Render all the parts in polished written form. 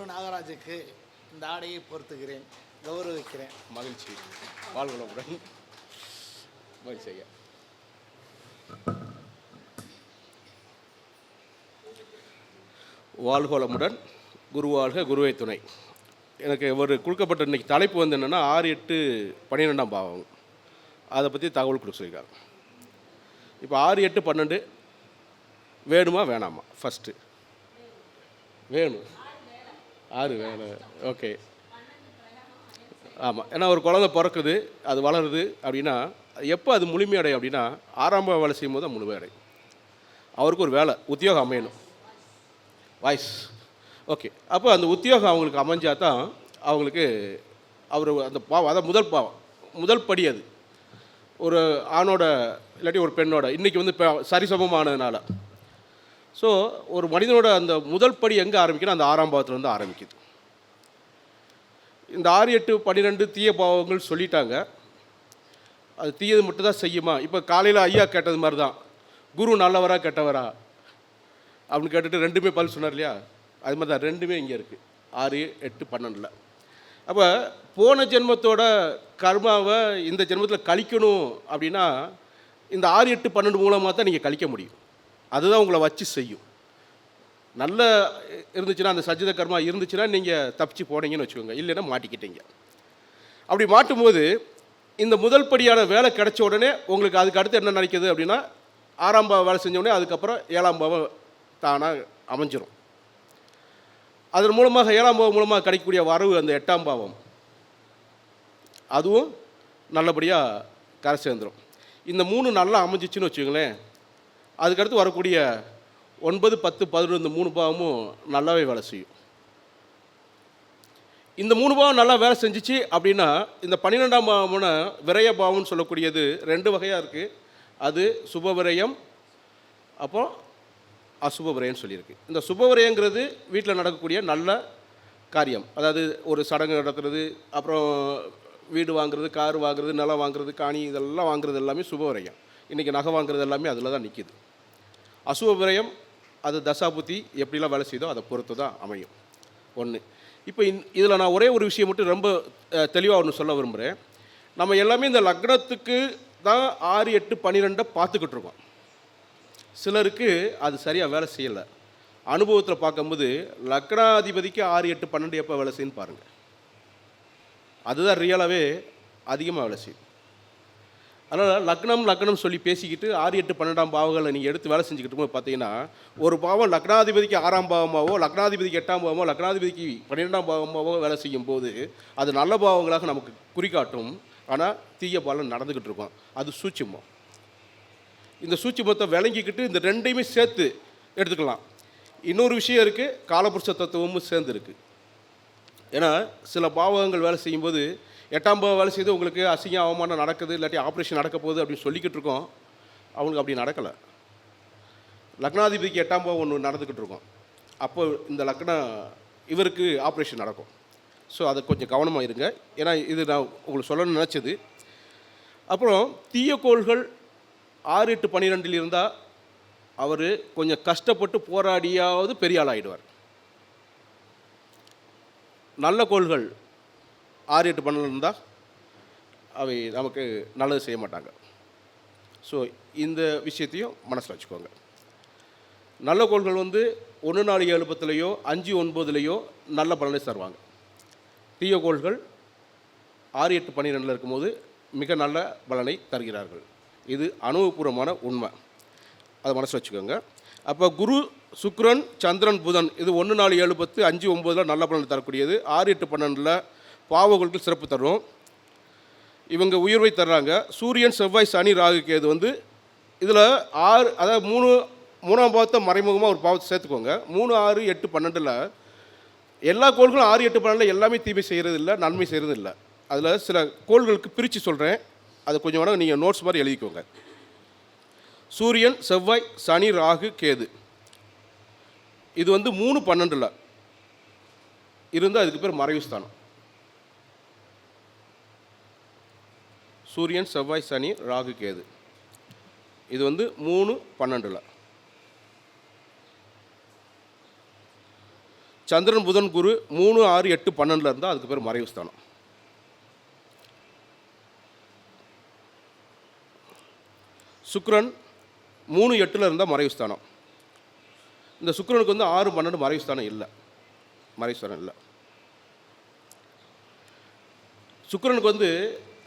நாகராஜுக்கு இந்த ஆடையை பொறுத்துகிறேன், கௌரவிக்கிறேன். மகிழ்ச்சி. வாழ்வளமுடன். மகிழ்ச்சி ஐயா. வாழ்வளமுடன். குருவாழ்க, குருவை துணை. எனக்கு ஒரு கொடுக்கப்பட்ட இன்றைக்கி தலைப்பு வந்து என்னென்னா 6, 8, 12ஆம் பாவம். அதை பற்றி தகவல் கொடுக்க சொல்லியிருக்காங்க. இப்போ 6, 8, 12 வேணுமா வேணாமா? ஃபஸ்ட்டு வேணும். 6 வேணும். ஓகே. ஆமாம். ஏன்னா ஒரு குழந்தை பிறக்குது, அது வளருது அப்படின்னா எப்போ அது முழுமையடையும் அப்படின்னா 6ஆம் பாவம் வேலை செய்யும் போது தான் முழுமையடையும். அவருக்கு ஒரு வேலை உத்தியோகம் அமையணும். Voice okay. அப்போ அந்த உத்தியோகம் அவங்களுக்கு அமைஞ்சா தான் அவங்களுக்கு அவர் அந்த பாவம், அதான் முதல் பாவம், முதல் படி. அது ஒரு ஆணோட இல்லாட்டி ஒரு பெண்ணோட இன்றைக்கி வந்து சரிசமமானதுனால. ஸோ ஒரு மனிதனோட அந்த முதல் படி எங்கே ஆரம்பிக்கணும்? அந்த 6ஆம் பாவத்துலேருந்து ஆரம்பிக்குது. இந்த 6, 8, 12 தீய பாவங்கள் சொல்லிட்டாங்க. அது தீயது மட்டும் தான் செய்யுமா? இப்போ காலையில் ஐயா கேட்டது மாதிரி தான், குரு நல்லவரா கெட்டவரா அப்படின்னு கேட்டுட்டு ரெண்டுமே பதில் சொன்னார் இல்லையா? அது மாதிரி தான் ரெண்டுமே இங்கே இருக்குது 6, 8, 12. அப்போ போன ஜென்மத்தோட கர்மாவை இந்த ஜென்மத்தில் கழிக்கணும் அப்படின்னா இந்த 6, 8, 12 மூலமாக தான் நீங்கள் கழிக்க முடியும். அதுதான் உங்களை வச்சு செய்யும். நல்ல இருந்துச்சுன்னா, அந்த சஜித கர்மா இருந்துச்சுன்னா நீங்கள் தப்பிச்சு போனீங்கன்னு வச்சுக்கோங்க, இல்லைன்னா மாட்டிக்கிட்டீங்க. அப்படி மாட்டும்போது இந்த முதல் படியான வேலை கிடைச்ச உடனே உங்களுக்கு அதுக்கு அடுத்து என்ன நினைக்கிது அப்படின்னா 6ஆம் பாவம் வேலை செஞ்ச உடனே அதுக்கப்புறம் 7ஆம் பாவம் தானாக அமைஞ்சிரும். அதன் மூலமாக 7ஆம் பாவம் மூலமாக கிடைக்கக்கூடிய வரவு அந்த 8ஆம் பாவம், அதுவும் நல்லபடியாக கரை சேர்ந்துடும். இந்த 3 நல்லா அமைஞ்சிச்சுன்னு வச்சுக்கோங்களேன், அதுக்கடுத்து வரக்கூடிய 9, 10, 11 இந்த 3 பாவமும் நல்லாவே வேலை செய்யும். இந்த 3 பாவம் நல்லா வேலை செஞ்சிச்சு அப்படின்னா இந்த 12ஆம் பாவம்னா விரய பாவம்னு சொல்லக்கூடியது 2 வகையாக இருக்குது. அது சுப விரயம், அப்போ அசுப விரயம்னு சொல்லியிருக்கு. இந்த சுப விரயங்கிறது வீட்டில் நடக்கக்கூடிய நல்ல காரியம், அதாவது ஒரு சடங்கு நடத்துறது, அப்புறம் வீடு வாங்குறது, கார் வாங்குறது, நிலம் வாங்குறது, காணி இதெல்லாம் வாங்குறது எல்லாமே சுப விரயம். இன்றைக்கி நகை வாங்குறது எல்லாமே அதில் தான் நிற்கிது. அசுப விரயம் அது தசாபுத்தி எப்படிலாம் வேலை செய்தோ அதை பொறுத்து தான் அமையும். ஒன்று. இப்போ இதில் நான் ஒரே ஒரு விஷயம் மட்டும் ரொம்ப தெளிவாக ஒன்று சொல்ல விரும்புகிறேன். நம்ம எல்லாமே இந்த லக்னத்துக்கு தான் 6, 8, 12 பார்த்துக்கிட்டு இருக்கோம். சிலருக்கு அது சரியாக வேலை செய்யலை. அனுபவத்தில் பார்க்கும்போது லக்னாதிபதிக்கு 6, 8, 12 எப்போ வேலை செய்யுன்னு பாருங்கள். அதுதான் ரியலாகவே அதிகமாக வேலை செய்யும். அதனால் லக்னம் சொல்லி பேசிக்கிட்டு 6, 8, 12ஆம் பாவங்களை நீங்கள் எடுத்து வேலை செஞ்சுக்கிட்டு போது பார்த்தீங்கன்னா ஒரு பாவம் லக்னாதிபதிக்கு 6ஆம் பாவமாகவோ, லக்னாதிபதிக்கு 8ஆம் பாவமோ, லக்னாதிபதிக்கு 12ஆம் பாவமாகவோ வேலை செய்யும் போது அது நல்ல பாவங்களாக நமக்கு குறிக்காட்டும். ஆனால் தீய பாலம் நடந்துக்கிட்டு இருக்கோம். அது சூட்சுமம். இந்த சூட்சுமத்தை விளங்கிக்கிட்டு இந்த ரெண்டையுமே சேர்த்து எடுத்துக்கலாம். இன்னொரு விஷயம் இருக்குது, காலபுருஷ தத்துவமும் சேர்ந்து இருக்குது. ஏன்னா சில பாவகங்கள் வேலை செய்யும்போது 8ஆம் பாவம் வேலை செய்து உங்களுக்கு அசிங்கம் அவமானம் நடக்குது, இல்லாட்டி ஆப்ரேஷன் நடக்க போகுது அப்படின்னு சொல்லிக்கிட்டு இருக்கோம். அவங்களுக்கு அப்படி நடக்கலை. லக்னாதிபதிக்கு 8ஆம் பாவம் ஒன்று நடந்துக்கிட்டு இருக்கோம். அப்போ இந்த இவருக்கு ஆப்ரேஷன் நடக்கும். ஸோ அதை கொஞ்சம் கவனமாக இருங்க. ஏன்னா இது நான் உங்களுக்கு சொல்லணும்னு நினச்சது. அப்புறம் தீயக்கோள்கள் 6, 8, 12 இருந்தால் அவர் கொஞ்சம் கஷ்டப்பட்டு போராடியாவது பெரிய ஆள் ஆகிடுவார். நல்ல கோள்கள் 6, 8, 12 இருந்தால் அவை நமக்கு நல்லது செய்ய மாட்டாங்க. ஸோ இந்த விஷயத்தையும் மனசில் வச்சுக்கோங்க. நல்ல கோள்கள் வந்து 1, 4, 7, 10 5, 9 நல்ல பலனை தருவாங்க. தீய கோள்கள் 6, 8, 12 இருக்கும்போது மிக நல்ல பலனை தருகிறார்கள். இது அனுபவபூர்வமான உண்மை. அதை மனசில் வச்சுக்கோங்க. அப்போ குரு, சுக்கிரன், சந்திரன், புதன் இது 1, 4, 7, 10 5, 9 நல்ல பலனை தரக்கூடியது. 6, 8, 12 பாவங்களுக்கு சிறப்பு தரும். இவங்க உயர்வை தர்றாங்க. சூரியன், செவ்வாய், சனி, ராகு, கேது வந்து இதில் 6, அதாவது 3ஆம் பாவத்தை மறைமுகமாக ஒரு பாவத்தை சேர்த்துக்கோங்க. 3, 6, 8, 12 எல்லா கோள்களும் 6, 8, 12 எல்லாமே தீமை செய்கிறது இல்லை, நன்மை செய்கிறது இல்லை. அதில் சில கோள்களுக்கு பிரித்து சொல்கிறேன். அதை கொஞ்சம் வேணால் நீங்கள் நோட்ஸ் மாதிரி எழுதிக்கோங்க. சூரியன், செவ்வாய், சனி, ராகு, கேது இது வந்து 3, 12 இருந்தால் அதுக்கு பேர் மறைவு ஸ்தானம். சூரியன், செவ்வாய், சனி, ராகு, கேது இது வந்து 3, 12. சந்திரன் புதன் குரு 3, 6, 8, 12 இருந்தால் அதுக்கு பேர் மறைவு ஸ்தானம். சுக்கிரன் 3, 8 இருந்தால் மறைவு ஸ்தானம். இந்த சுக்கிரனுக்கு வந்து 6, 12 மறைவு ஸ்தானம் இல்லை, மறைவு ஸ்தானம் இல்லை. சுக்கிரனுக்கு வந்து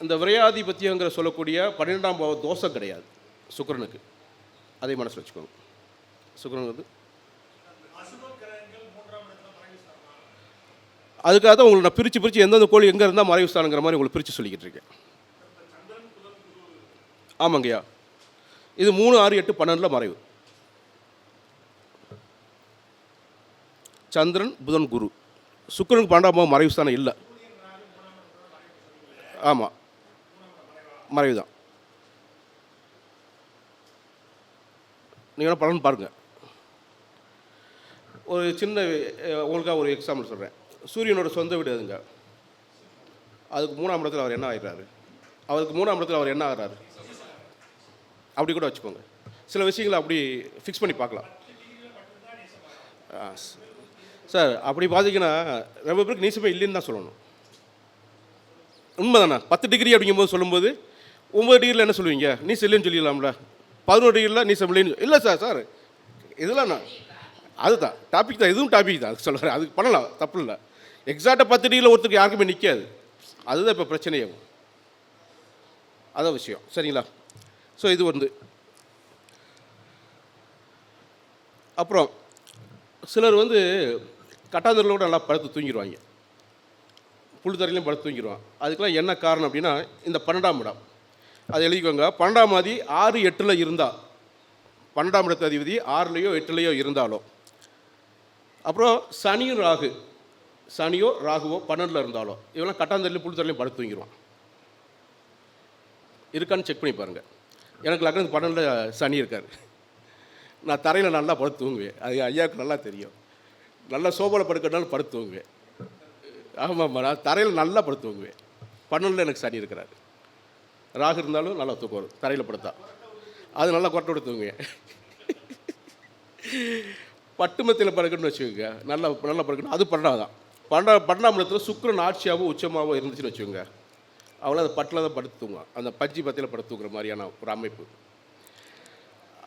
இந்த விரையாதிபத்தியங்கிற சொல்லக்கூடிய 12ஆம் பாவ தோஷம் கிடையாது சுக்கிரனுக்கு, அதே மனசில் வச்சுக்கோங்க. சுக்கிரனுக்கு வந்து அதுக்காக தான் உங்களுக்கு நான் பிரித்து எந்தெந்த கோள் எங்கே இருந்தால் மறைவு ஸ்தானங்கிற மாதிரி உங்களுக்கு பிரித்து சொல்லிக்கிட்டு இருக்கேன். ஆமாங்கய்யா, இது 3, 6, 8, 12 மறைவு. சந்திரன் புதன் குரு. சுக்கிரனுக்கு 12ஆம் பாவம் மறைவு ஸ்தானம் இல்லை. ஆமாம், மறைவு தான். நீங்கள் பலன் பாருங்கள். ஒரு சின்ன உங்களுக்காக ஒரு எக்ஸாம்பிள் சொல்கிறேன். சூரியனோட சொந்த வீடு அதுங்க, அதுக்கு 3ஆம் இடத்துல அவர் என்ன ஆகிறாரு, அவருக்கு 3ஆம் இடத்துல அவர் என்ன ஆகிறாரு, அப்படி கூட வச்சுக்கோங்க. சில விஷயங்களை அப்படி ஃபிக்ஸ் பண்ணி பார்க்கலாம். சார் அப்படி பார்த்தீங்கன்னா ரொம்ப பேருக்கு நீசமே இல்லைன்னு தான் சொல்லணும். உண்மை தானே? 10 டிகிரி அப்படிங்கும்போது சொல்லும்போது 9 டிகிரியில் என்ன சொல்லுவீங்க, நீசம் இல்லைன்னு சொல்லிடலாம்ல. 11 டிகிரியில் நீசம் இல்லைன்னு இல்லை சார் இதெல்லாம் நான் அதுதான் டாபிக் தான், இதுவும் டாபிக் தான், அது சொல்கிறேன். அதுக்கு பண்ணலாம், தப்பு இல்லை. எக்ஸாக்டாக 10 டிகிரியில் ஒருத்தருக்கு யாருக்குமே நிற்காது, அதுதான் இப்போ பிரச்சனையாகும். அதான் விஷயம், சரிங்களா? ஸோ இது வந்து அப்புறம் சிலர் வந்து கட்டாந்தரில் கூட நல்லா படுத்து தூங்கிடுவாங்க, புழுத்தரையிலையும் படுத்து தூங்கிடுவான். அதுக்கெல்லாம் என்ன காரணம் அப்படின்னா இந்த 12ஆம் இடம், அதை எழுதிக்கோங்க. 12ஆம் அதிபதி 6, 8 இருந்தால், 12ஆம் இடத்து அதிபதி 6லையோ 8லையோ இருந்தாலும், அப்புறம் சனியோ ராகுவோ 12 இருந்தாலும், இவெல்லாம் கட்டாந்தரிலையும் புழுத்தரையிலையும் படுத்து தூங்கிடுவான். இருக்கான்னு செக் பண்ணி பாருங்கள். எனக்கு லக்னம் 12 சனி இருக்கார். நான் தரையில் நல்லா படுத்து தூங்குவேன், அது ஐயாவுக்கு நல்லா தெரியும். நல்லா சோபாவில் படுக்கிறதுனால படுத்து தூங்குவேன். ஆமாம்மா, நான் தரையில் நல்லா படுத்து தூங்குவேன். 12 எனக்கு சனி இருக்கிறாரு. ராகு இருந்தாலும் நல்லா தூக்கம் வரும் தரையில் படுத்தா, அது நல்லா கொட்டை விட்டு தூங்குவேன். பட்டு மெத்தையில் படுக்கணும்னு வச்சுக்கோங்க, நல்லா படுக்கணும். அது 12 தான். 12ஆம் இடத்துல சுக்கிரன் ஆட்சியாகவும் உச்சமாகவும் இருந்துச்சுன்னு வச்சுக்கோங்க, அவ்வளோ அது பட்டில் தான் படுத்து தூங்குவான், அந்த பஞ்சு பத்தியில் படுத்து தூங்குற மாதிரியான ஒரு அமைப்பு.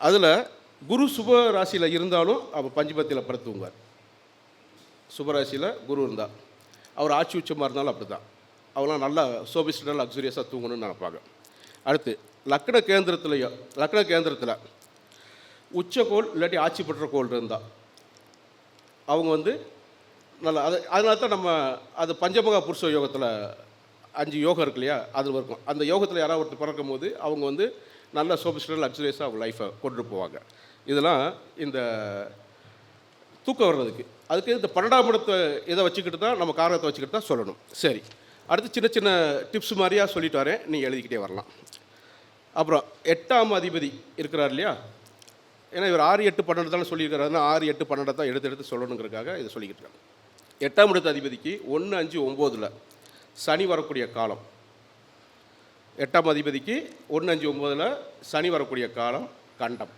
அதில் குரு சுப ராசியில் இருந்தாலும் அவர் பஞ்சு பத்தியில் படுத்து தூங்குவார். சுபராசியில் குரு இருந்தால், அவர் ஆட்சி உச்சமாக இருந்தாலும் அப்படி தான், அவங்களாம் நல்லா சோபிஸ்டாக லக்ஸுரியஸாக தூங்கணும்னு நினைப்பாங்க. அடுத்து லக்ன கேந்திரத்தில் உச்சக்கோள் இல்லாட்டி ஆட்சி பெற்ற கோள் இருந்தால் அவங்க வந்து நல்லா அதனால தான் நம்ம அது பஞ்சமகா புருஷ யோகத்தில் 5 யோகம் இருக்கு இல்லையா, அதில் இருக்கும். அந்த யோகத்தில் யாராவது ஒருத்தர் பிறக்கும் போது அவங்க வந்து நல்ல சோபிஸ்டாக லக்ஸுரியஸாக அவங்க லைஃப்பை கொண்டுட்டு போவாங்க. இதெல்லாம் இந்த தூக்கம் வர்றதுக்கு. அதுக்கு இந்த 12ஆம் இடத்தை இதை வச்சுக்கிட்டு தான் நம்ம காரணத்தை வச்சுக்கிட்டு தான் சொல்லணும். சரி, அடுத்து சின்ன டிப்ஸ் மாதிரியாக சொல்லிட்டு வரேன், நீங்கள் எழுதிக்கிட்டே வரலாம். அப்புறம் 8ஆம் அதிபதி இருக்கிறார் இல்லையா, ஏன்னா இவர் 6, 8, 12 தானே சொல்லியிருக்கிறாருன்னா 6, 8, 12 தான் எடுத்து சொல்லணுங்கிறதுக்காக இதை சொல்லிக்கிட்டு இருக்காங்க. 8ஆம் இடத்து அதிபதிக்கு 1, 5, 9 சனி வரக்கூடிய காலம். 8ஆம் அதிபதிக்கு 1, 5, 9 சனி வரக்கூடிய காலம் கண்டம்.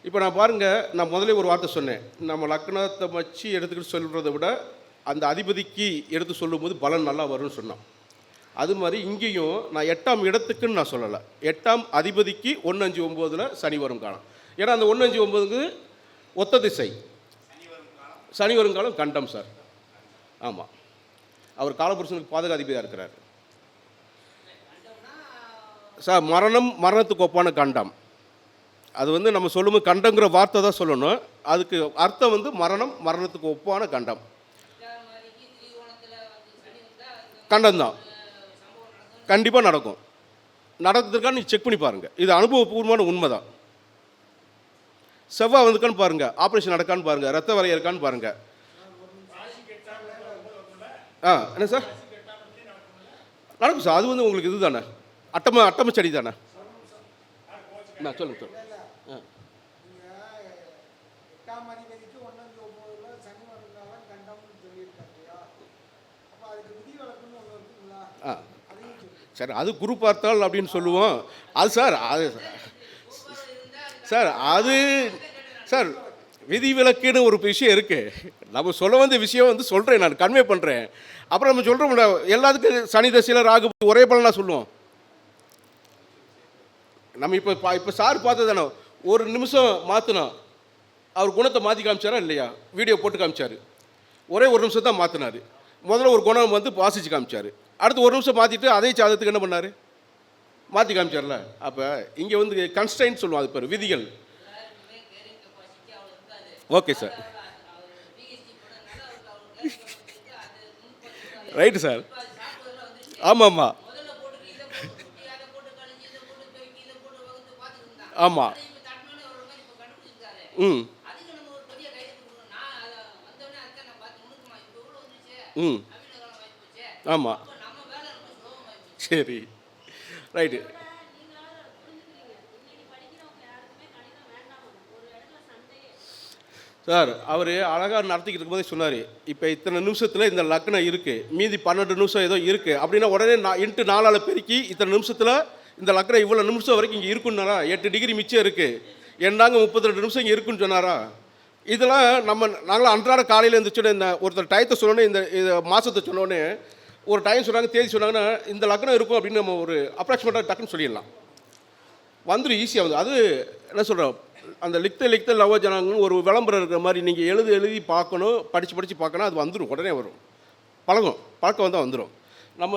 இப்போ நான் பாருங்கள், நான் முதலே ஒரு வார்த்தை சொன்னேன், நம்ம லக்னத்தை வச்சு எடுத்துக்கிட்டு சொல்கிறத விட அந்த அதிபதிக்கு எடுத்து சொல்லும்போது பலன் நல்லா வரும்னு சொன்னோம். அது மாதிரி இங்கேயும் நான் 8ஆம் இடத்துக்குன்னு நான் சொல்லலை, 8ஆம் அதிபதிக்கு 1, 5, 9 சனி வரும் காலம். ஏன்னா அந்த 1, 5, 9க்கு ஒத்த திசை, சனி வரும் காலம் கண்டம் சார். ஆமாம், அவர் காலபுருஷனுக்கு பாதகாதிபதியாக இருக்கிறார் சார். மரணத்துக்கு ஒப்பான கண்டம். அது வந்து நம்ம சொல்லும்போது கண்டங்கிற வார்த்தை தான் சொல்லணும், அதுக்கு அர்த்தம் வந்து மரணத்துக்கு ஒப்பான கண்டம். கண்டம் தான் கண்டிப்பாக நடக்கும். நடக்கிறதுக்கான நீ செக் பண்ணி பாருங்கள், இது அனுபவபூர்வமான உண்மை தான். செவ்வாய் வந்துக்கான்னு பாருங்கள், ஆப்ரேஷன் நடக்கான்னு பாருங்கள், ரத்த வரைய இருக்கான்னு பாருங்கள். என்ன சார் நடக்கும் சார், அது வந்து உங்களுக்கு இது தானே, அட்டம செடி தானே. சொல்லுங்கள் சார். சார் அது குரு பார்த்தால் அப்படின்னு சொல்லுவோம். அது சார் அது சார் விதிவிலக்குன்னு ஒரு விஷயம் இருக்குது. நம்ம சொல்ல வந்த விஷயம் வந்து சொல்கிறேன், நான் கன்வே பண்ணுறேன். அப்புறம் நம்ம சொல்கிறோம்ல, எல்லாத்துக்கும் சனி தசையில் ராகு ஒரே பலனா சொல்லுவோம். நம்ம இப்போ சார் பார்த்தது தானே, ஒரு நிமிஷம் மாற்றினோம், அவர் குணத்தை மாற்றி காமிச்சாரா இல்லையா? வீடியோ போட்டு காமிச்சார். ஒரே ஒரு நிமிஷம் தான் மாற்றினார். முதல்ல ஒரு குணம் வந்து வாசித்து காமிச்சார். அடுத்து ஒரு நிமிஷம் மாற்றிட்டு அதே சாதத்துக்கு என்ன பண்ணார்? மாற்றி காமிச்சார்ல. அப்போ இங்கே வந்து கன்ஸ்டைன் சொல்லுவோம், அது பேர் விதிகள். Okay sir, right sir. ஆமாம் ஆமாம் ஆமாம். ம் ம் ஆமாம். சரி, ரைட்டு சார். அவர் அழகாக நடத்திக்கிட்டு இருக்கும்போதே சொன்னார், இப்போ இத்தனை நிமிஷத்தில் இந்த லக்னம் இருக்குது, மீதி 12 நிமிஷம் ஏதோ இருக்குது அப்படின்னா உடனே இன்ட்டு 4ஆல் பெருக்கி இத்தனை நிமிஷத்தில் இந்த லக்னம் இவ்வளோ நிமிஷம் வரைக்கும் இங்கே இருக்குன்னாரா? 8 டிகிரி மிச்சம் இருக்குது, என்னாங்க 32 நிமிஷம் இங்கே இருக்குன்னு சொன்னாரா? இதெல்லாம் நாங்களும் அன்றாட காலையில் இருந்துச்சோன்னே இந்த ஒருத்தர் டயத்தை சொன்னோன்னே, இந்த மாதத்தை சொன்னோன்னே ஒரு டைம் சொன்னாங்க, தேதி சொன்னாங்கன்னா இந்த லக்னம் இருக்கும் அப்படின்னு நம்ம ஒரு அப்ராக்சிமேட்டாக டக்குன்னு சொல்லிடலாம், வந்துடும் ஈஸியாக வந்து. அது என்ன சொல்கிறோம், அந்த லிக்த லவ ஜனங்கன்னு ஒரு விளம்பரம் இருக்கிற மாதிரி நீங்கள் எழுதி பார்க்கணும், படித்து பார்க்கணும், அது வந்துடும், உடனே வரும். பழக்கம் வந்தால் வந்துடும். நம்ம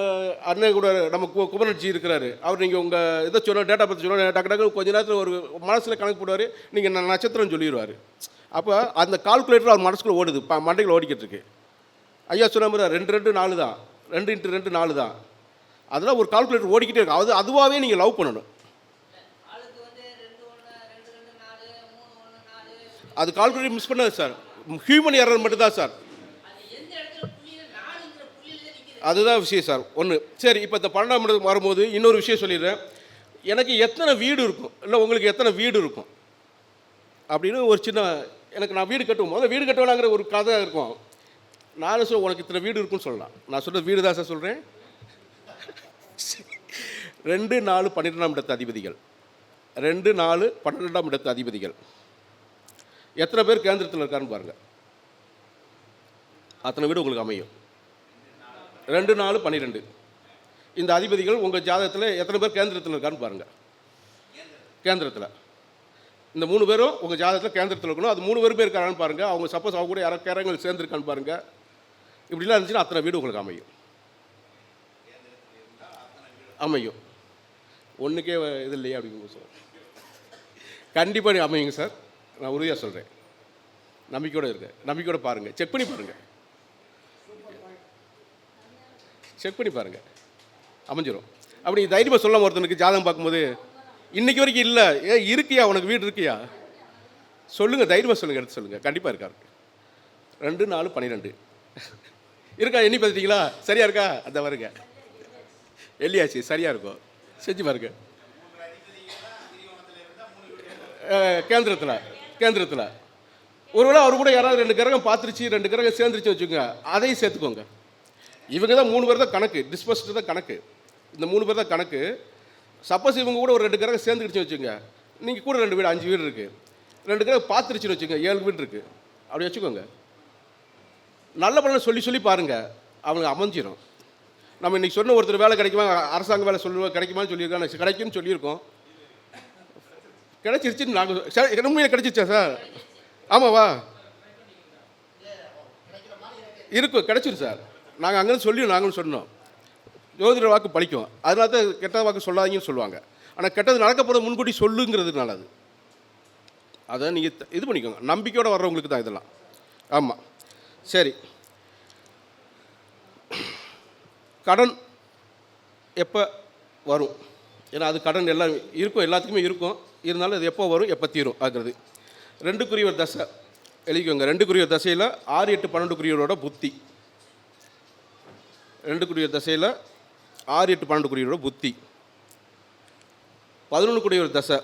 அண்ணன் கூட நம்ம குமரட்சி இருக்கிறாரு, அவர் நீங்கள் உங்கள் இதை சொன்ன டேட்டா பற்றி சொன்ன டக்கு கொஞ்ச நேரத்தில் ஒரு மனசில் கணக்கு போடுவார், நீங்கள் நட்சத்திரம் சொல்லிடுவார். அப்போ அந்த கால்குலேட்டர் அவர் மனசுக்குள்ளே ஓடுது, மண்டையில் ஓடிக்கிட்டு இருக்கு. ஐயா சொன்ன மாதிரி 2 4 தான், 2 × 2 4 தான். அதெல்லாம் ஒரு கால்குலேட்டர் ஓடிக்கிட்டே இருக்கும். அதுவாகவே நீங்கள் லவ் பண்ணணும். அது கால்குலேட்டர் மிஸ் பண்ணாது சார், ஹியூமன் எரர் மட்டும்தான் சார். அதுதான் விஷயம் சார். ஒன்று சரி, இப்போ இந்த 12ஆம் இடம் வரும்போது இன்னொரு விஷயம் சொல்லிடுறேன். எனக்கு எத்தனை வீடு இருக்கும், இல்லை உங்களுக்கு எத்தனை வீடு இருக்கும் அப்படின்னு ஒரு சின்ன, எனக்கு நான் வீடு கட்டுவோம், முதல்ல வீடு கட்டுவேனாங்கிற ஒரு கதை இருக்கும். நான் சொல்ல உனக்கு இத்தனை வீடு இருக்குன்னு சொல்லலாம். நான் சொல்கிற வீடு தான் சார் சொல்கிறேன். 2 4 12ஆம் இடத்து அதிபதிகள், 2 4 12ஆம் இடத்து அதிபதிகள் எத்தனை பேர் கேந்திரத்தில் இருக்காருன்னு பாருங்கள். அத்தனை வீடு உங்களுக்கு அமையும். 2 4 12 இந்த அதிபதிகள் உங்கள் ஜாதகத்தில் எத்தனை பேர் கேந்திரத்தில் இருக்காருன்னு பாருங்கள். கேந்திரத்தில் இந்த 3 பேரும் உங்கள் ஜாதகத்தில் கேந்திரத்தில் இருக்கணும். அது 3 பேருமே இருக்காரான்னு பாருங்கள். அவங்க சப்போஸ் அவங்க கூட யாராவது கேரங்கள் சேர்ந்துருக்கான்னு பாருங்கள். இப்படிலாம் இருந்துச்சுன்னா அத்தனை வீடு உங்களுக்கு அமையும். ஒன்றுக்கே இது இல்லையா அப்படிங்க சார்? கண்டிப்பாக அமையுங்க சார், நான் உறுதியாக சொல்கிறேன். நம்பிக்கையோடு இருக்கேன், நம்பிக்கையோடு பாருங்கள், செக் பண்ணி பாருங்கள், அமைஞ்சிடும். அப்படி தைரியமாக சொல்லாமல் ஒருத்தனுக்கு ஜாதகம் பார்க்கும்போது இன்றைக்கி வரைக்கும் இல்லை, இருக்கியா உனக்கு வீடு இருக்கியா சொல்லுங்கள், தைரியமாக சொல்லுங்கள், எடுத்து சொல்லுங்கள், கண்டிப்பாக இருக்காரு. 2 4 12 இருக்கா? எண்ணி பார்த்துட்டீங்களா? சரியாக இருக்கா? அந்த பாருங்க, எல்லியாச்சு, சரியாக இருக்கும், செஞ்சு பாருங்க. கேந்திரத்தில் ஒருவேளை அவர் கூட யாராவது 2 கிரகம் பார்த்துருச்சு, 2 கிரகம் சேர்ந்துருச்சு வச்சுக்கோங்க, அதையும் சேர்த்துக்கோங்க. இவங்க தான் 3 பேர் தான் கணக்கு, டிஸ்பஸ்டு தான் கணக்கு, இந்த 3 பேர் தான் கணக்கு. சப்போஸ் இவங்க கூட ஒரு 2 கிரகம் சேர்ந்துக்கிடுச்சு வச்சுக்கோங்க, நீங்கள் கூட 2 வீடு 5 வீடு இருக்குது, 2 கிரகம் பார்த்துருச்சுன்னு வச்சுக்கோங்க, 7 வீடு இருக்குது, அப்படி வச்சுக்கோங்க. நல்ல பலனை சொல்லி பாருங்கள், அவங்களுக்கு அமைஞ்சிடும். நம்ம இன்றைக்கி சொன்ன ஒருத்தர் வேலை கிடைக்குமா, அரசாங்க வேலை கிடைக்குமான்னு சொல்லியிருக்காங்க, கிடைக்குன்னு சொல்லியிருக்கோம், கிடைச்சிருச்சுன்னு நாங்கள் உண்மையாக கிடைச்சிருச்சா சார்? ஆமாவா? இருக்கும், கிடைச்சிரும் சார். நாங்கள் அங்கேருந்து நாங்களும் சொன்னோம், ஜோதிட வாக்கு பழிக்கும், அதனால தான் கெட்ட வாக்கு சொல்லாதீங்கன்னு சொல்லுவாங்க. ஆனால் கெட்டது நடக்க போகிற முன்கூட்டி சொல்லுங்கிறது நல்லது. அதை நீங்கள் இது பண்ணிக்கோங்க, நம்பிக்கையோடு வர்றவங்களுக்கு தான் இதெல்லாம். ஆமாம், சரி. கடன் எப்போ வரும்? ஏன்னா அது கடன் எல்லாம் இருக்கும், எல்லாத்துக்குமே இருக்கும், இருந்தாலும் அது எப்போ வரும், எப்போ தீரும் ஆகிறது. 2 தசை எழுதிக்கோங்க. 2 தசையில் 6 8 12 புத்தி, 2 தசையில் 6 8 12 புத்தி. 11 தசை,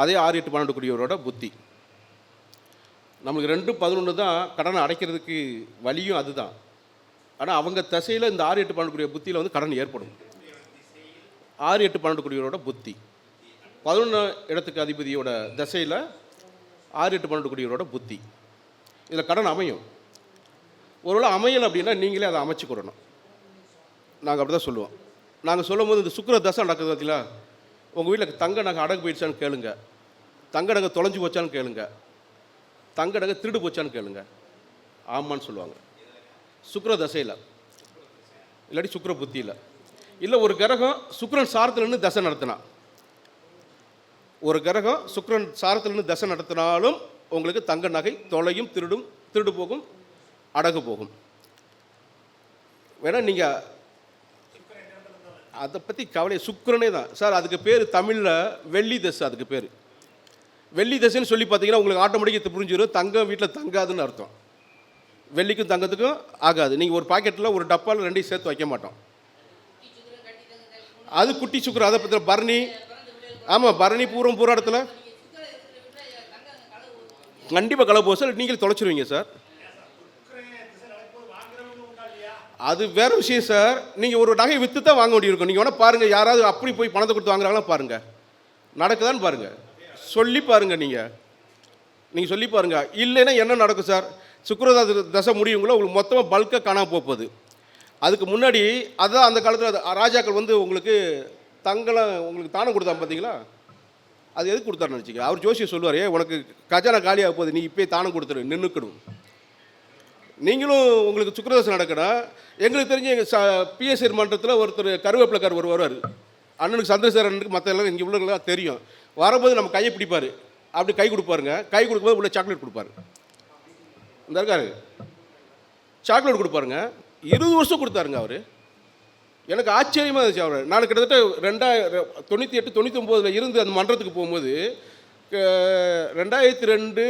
அதே 6 8 12 புத்தி. நம்மளுக்கு 2 11 தான் கடனை அடைக்கிறதுக்கு வழியும் அதுதான். ஆனால் அவங்க தசையில் இந்த 6 8 12 புத்தியில் வந்து கடன் ஏற்படும். 6 8 12 புத்தி 11 இடத்துக்கு அதிபதியோட தசையில் 6 8 12 கூடியவரோட புத்தி. இதில் கடன் அமையும். ஒருவேளை அமையலை அப்படின்னா நீங்களே அதை அமைச்சுக்கிடணும். நாங்கள் அப்படி தான் சொல்லுவோம். நாங்கள் சொல்லும் போது இந்த சுக்கிர தசை நடக்குது பார்த்தீங்களா, உங்கள் வீட்டில் தங்க நகை அடகு போயிடுச்சான்னு கேளுங்க, தங்க நகை தொலைஞ்சு போச்சான்னு கேளுங்க, தங்க நகை திருடு போச்சான்னு கேளுங்க. ஆமான்னு சொல்லுவாங்க. சுக்கிர தசையில் இல்லாட்டி சுக்கிர புத்தியில். இல்லை ஒரு கிரகம் சுக்கிரன் சாரத்தில்னு தசை நடத்தினா, ஒரு கிரகம் சுக்கிரன் சாரத்தில்னு தசை நடத்தினாலும் உங்களுக்கு தங்க நகை தொலையும், திருடு போகும், அடகு போகும். வேணா நீங்கள் அதை பற்றி கவலை. சுக்கிரனே தான் சார், அதுக்கு பேர் தமிழில் வெள்ளி தசை. அதுக்கு பேர் வெள்ளி தசைன்னு சொல்லி பார்த்தீங்கன்னா உங்களுக்கு ஆட்டோமேட்டிக்காக புரிஞ்சிடும் தங்கம் வீட்டில் தங்காதுன்னு அர்த்தம். வெள்ளிக்கும் தங்கத்துக்கும் ஆகாது. நீங்கள் ஒரு பாக்கெட்டில் ஒரு டப்பாவில் ரெண்டையும் சேர்த்து வைக்க மாட்டோம். அது குட்டி சுக்கிரம். அதை பற்றி பரணி, ஆமாம் பரணி பூரம் பூராடத்தில் கண்டிப்பாக கலவு போகும் சார். நீங்களே தொலைச்சிருவீங்க சார். அது வேறு விஷயம் சார். நீங்கள் ஒரு நகை விற்று தான் வாங்க வேண்டியிருக்கும். நீங்கள் வேணால் பாருங்கள், யாராவது அப்படி போய் பணத்தை கொடுத்து வாங்குறாங்களா பாருங்கள், நடக்குதான்னு பாருங்கள், சொல்லி பாருங்கள். நீங்கள் சொல்லி பாருங்கள். இல்லைன்னா என்ன நடக்கும் சார், சுக்கிர தசை முடியுங்களோ உங்களுக்கு மொத்தமாக பல்காக காணாமல் போகுது. அதுக்கு முன்னாடி அதான் அந்த காலத்தில் ராஜாக்கள் வந்து உங்களுக்கு தங்கலாம் உங்களுக்கு தானம் கொடுத்தாங்க பார்த்தீங்களா, அது எதுக்கு கொடுத்தாருன்னு நினச்சிக்க. அவர் ஜோசியை சொல்லுவார், உனக்கு கஜானா காலியாக போகுது, நீ இப்போயே தானம் கொடுத்துரு, நின்றுக்கணும். நீங்களும் உங்களுக்கு சுக்கிரதசை நடக்கணும். எங்களுக்கு தெரிஞ்சு எங்கள் பிஎஸ்ஆர் மன்றத்தில் ஒருத்தர் கருவேப்பிலக்கார் வருவார். அண்ணனுக்கு சந்திரசேகரனுக்கு மற்ற எல்லாம் இங்கே உள்ளவங்களாம் தெரியும். வரும்போது நம்ம கையை பிடிப்பார், அப்படி கை கொடுப்பாருங்க. கை கொடுக்கும்போது உள்ள சாக்லேட் கொடுப்பாரு. இந்த இருக்காரு சாக்லேட் கொடுப்பாருங்க. 20 வருஷம் கொடுத்தாருங்க அவர். எனக்கு ஆச்சரியமாக இருந்துச்சு. அவர் நான் கிட்டத்தட்ட 1998 99 இருந்து அந்த மன்றத்துக்கு போகும்போது 2002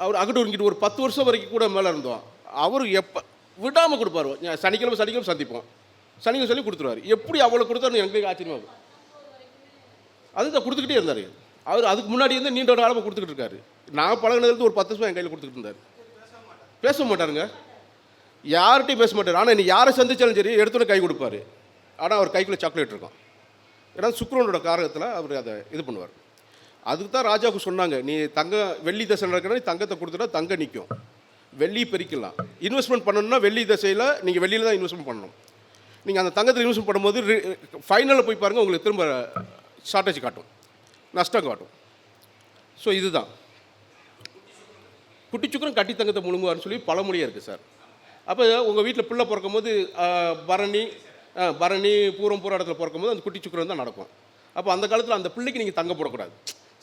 அவர் அகட்டூரிங்கிட்டு ஒரு 10 வருஷம் வரைக்கும் கூட மேலே இருந்தோம். அவர் எப்போ விடாமல் கொடுப்பாரு. சனிக்கிழமை சந்திப்போம், சனிக்கிழமை சொல்லி கொடுத்துருவார். எப்படி அவ்வளோ கொடுத்தாரு எனக்கு ஆச்சரியமாக. அதுதான் கொடுத்துக்கிட்டே இருந்தார் அவர். அதுக்கு முன்னாடி இருந்து நீண்ட காலமாக கொடுத்துக்கிட்டு இருக்காரு. நான் பழகினதுலேருந்து ஒரு 10 வருஷம் என் கையில் கொடுத்துக்கிட்டு இருந்தார். பேச மாட்டாருங்க, யார்கிட்டையும் பேச மாட்டார். ஆனால் இன்னைக்கு யாரை சந்திச்சாலும் சரி எடுத்துகிட்டு கை கொடுப்பாரு. ஆனால் அவர் கைக்குள்ளே சாக்லேட் இருக்கும். ஏன்னா சுக்கிரனோட காரகத்தில் அவர் அதை இது பண்ணுவார். அதுக்கு தான் ராஜாவுக்கு சொன்னாங்க, நீ வெள்ளி தசை நடக்கணும், நீ தங்கத்தை கொடுத்துட்டா தங்கம் நிற்கும், வெள்ளி பெருக்கலாம். இன்வெஸ்ட்மெண்ட் பண்ணணும்னா வெள்ளி தசையில் நீங்கள் வெள்ளியில் தான் இன்வெஸ்ட்மெண்ட் பண்ணணும். நீங்கள் அந்த தங்கத்தில் இன்வெஸ்ட்மெண்ட் பண்ணும்போது ஃபைனலில் போய் பாருங்கள், உங்களுக்கு திரும்ப ஷார்ட்டேஜ் காட்டும், நஷ்டம் காட்டும். ஸோ இதுதான் குட்டி சுக்கரம் கட்டி தங்கத்தை முழுங்குவார்னு சொல்லி பழமொழியாக இருக்குது சார். அப்போ உங்கள் வீட்டில் பிள்ளை பிறக்கும் போது பரணி பூரம் இடத்துல பிறக்கும் போது அந்த குட்டி சுக்கரம் தான் நடக்கும். அப்போ அந்த காலத்தில் அந்த பிள்ளைக்கு நீங்கள் தங்கம் போடக்கூடாது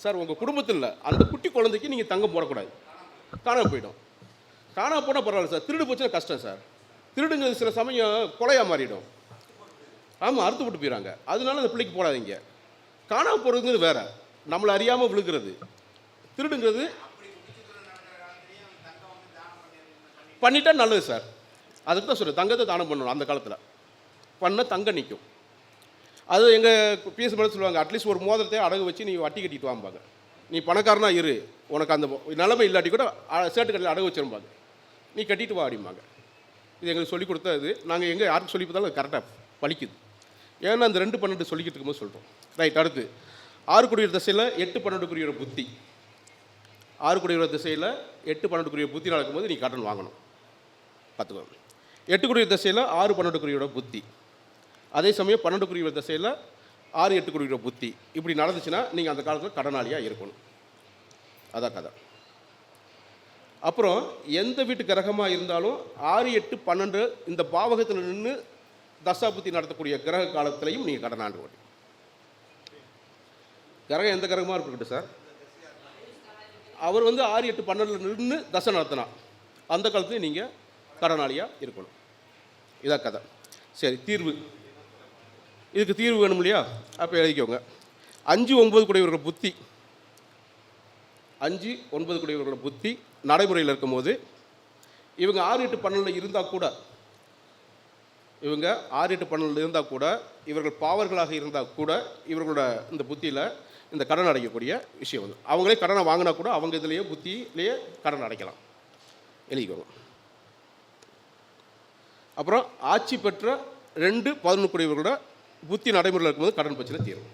சார். உங்கள் குடும்பத்தில் அந்த குட்டி குழந்தைக்கு நீங்கள் தங்கம் போடக்கூடாது, காணாமல் போயிடும். காணாமல் போனால் பரவாயில்ல சார், திருடு போச்சுன்னா கஷ்டம் சார். திருடுங்கிறது சில சமயம் கொலையாக மாறிடும். ஆமாம், அறுத்து விட்டு போயிடறாங்க. அதனால அந்த பிள்ளைக்கு போடாதீங்க. காணாமல் போகிறதுங்கிறது வேறு, நம்மளை அறியாமல் விழுகிறது. திருடுங்கிறது பண்ணிட்டா நல்லது சார். அதுக்கு தான் சொல்கிறேன், தங்கத்தை தானம் பண்ணணும். அந்த காலத்தில் பண்ண தங்கம் நிற்கும். அது எங்கள் பிஎஸ் மேலே சொல்லுவாங்க, அட்லீஸ்ட் ஒரு மோதிரத்தை அடகு வச்சு நீ வட்டி கட்டிட்டு வாம்பாங்க. நீ பணக்காரனா இரு, உனக்கு அந்த நிலைமை இல்லாட்டி கூட சேட்டு கட்டில் அடகு வச்சிருப்பாங்க, நீ கட்டிட்டு வா அப்படிம்பாங்க. இது எங்களுக்கு சொல்லிக் கொடுத்தா இது. நாங்கள் எங்கே யாருக்கு சொல்லி பார்த்தாலும் அது கரெக்டாக பலிக்குது. ஏன்னா அந்த 2 12 சொல்லிக்கிட்டு இருக்கும்போது சொல்கிறோம். ரைட். அடுத்து 6 குடியுற திசையில் 8 12 புத்தி. 6 குடியுற திசையில் 8 12 புத்தி நடக்கும்போது நீ கடன் வாங்கணும், பார்த்துக்கோங்க. 8 குடியுற திசையில் 6 12 புத்தி. அதே சமயம் 12 திசையில் 6 8 புத்தி. இப்படி நடந்துச்சுன்னா நீங்கள் அந்த காலத்தில் கடனாளியாக இருக்கணும். அதான் கதை. அப்புறம் எந்த வீட்டு கிரகமாக இருந்தாலும் 6 8 12 இந்த பாவகத்தில் நின்று தசாபுத்தி நடத்தக்கூடிய கிரக காலத்திலையும் நீங்கள் கடன் ஆண்டு ஓட்டி. கிரகம் எந்த கிரகமாக இருக்கட்டும் சார், அவர் 6 8 12 நின்று தசை நடத்தினா அந்த காலத்துலையும் நீங்கள் கடனாளியாக இருக்கணும். இதான் கதை. சரி, தீர்வு. இதுக்கு தீர்வு வேணும் இல்லையா? அப்போ எழுதிக்கோங்க. 5 9 கூடியவர்கள் புத்தி, 5 9 கூடியவர்களோட புத்தி நடைமுறையில் இருக்கும்போது இவங்க 6 8 12 இருந்தால் கூட, இவங்க 6 8 12 இருந்தால் கூட, இவர்கள் பாவர்களாக இருந்தால் கூட இவர்களோட இந்த புத்தியில் இந்த கடன் அடைக்கக்கூடிய விஷயம் வந்து அவங்களே கடனை வாங்கினா கூட அவங்க இதுலேயே புத்தியிலேயே கடன் அடைக்கலாம். எழுதிக்கோங்க. அப்புறம் ஆட்சி பெற்ற 2 11 கூடியவர்களோட புத்தி நடைமுறையில் இருக்கும்போது கடன் பிரச்சனை தீரும்.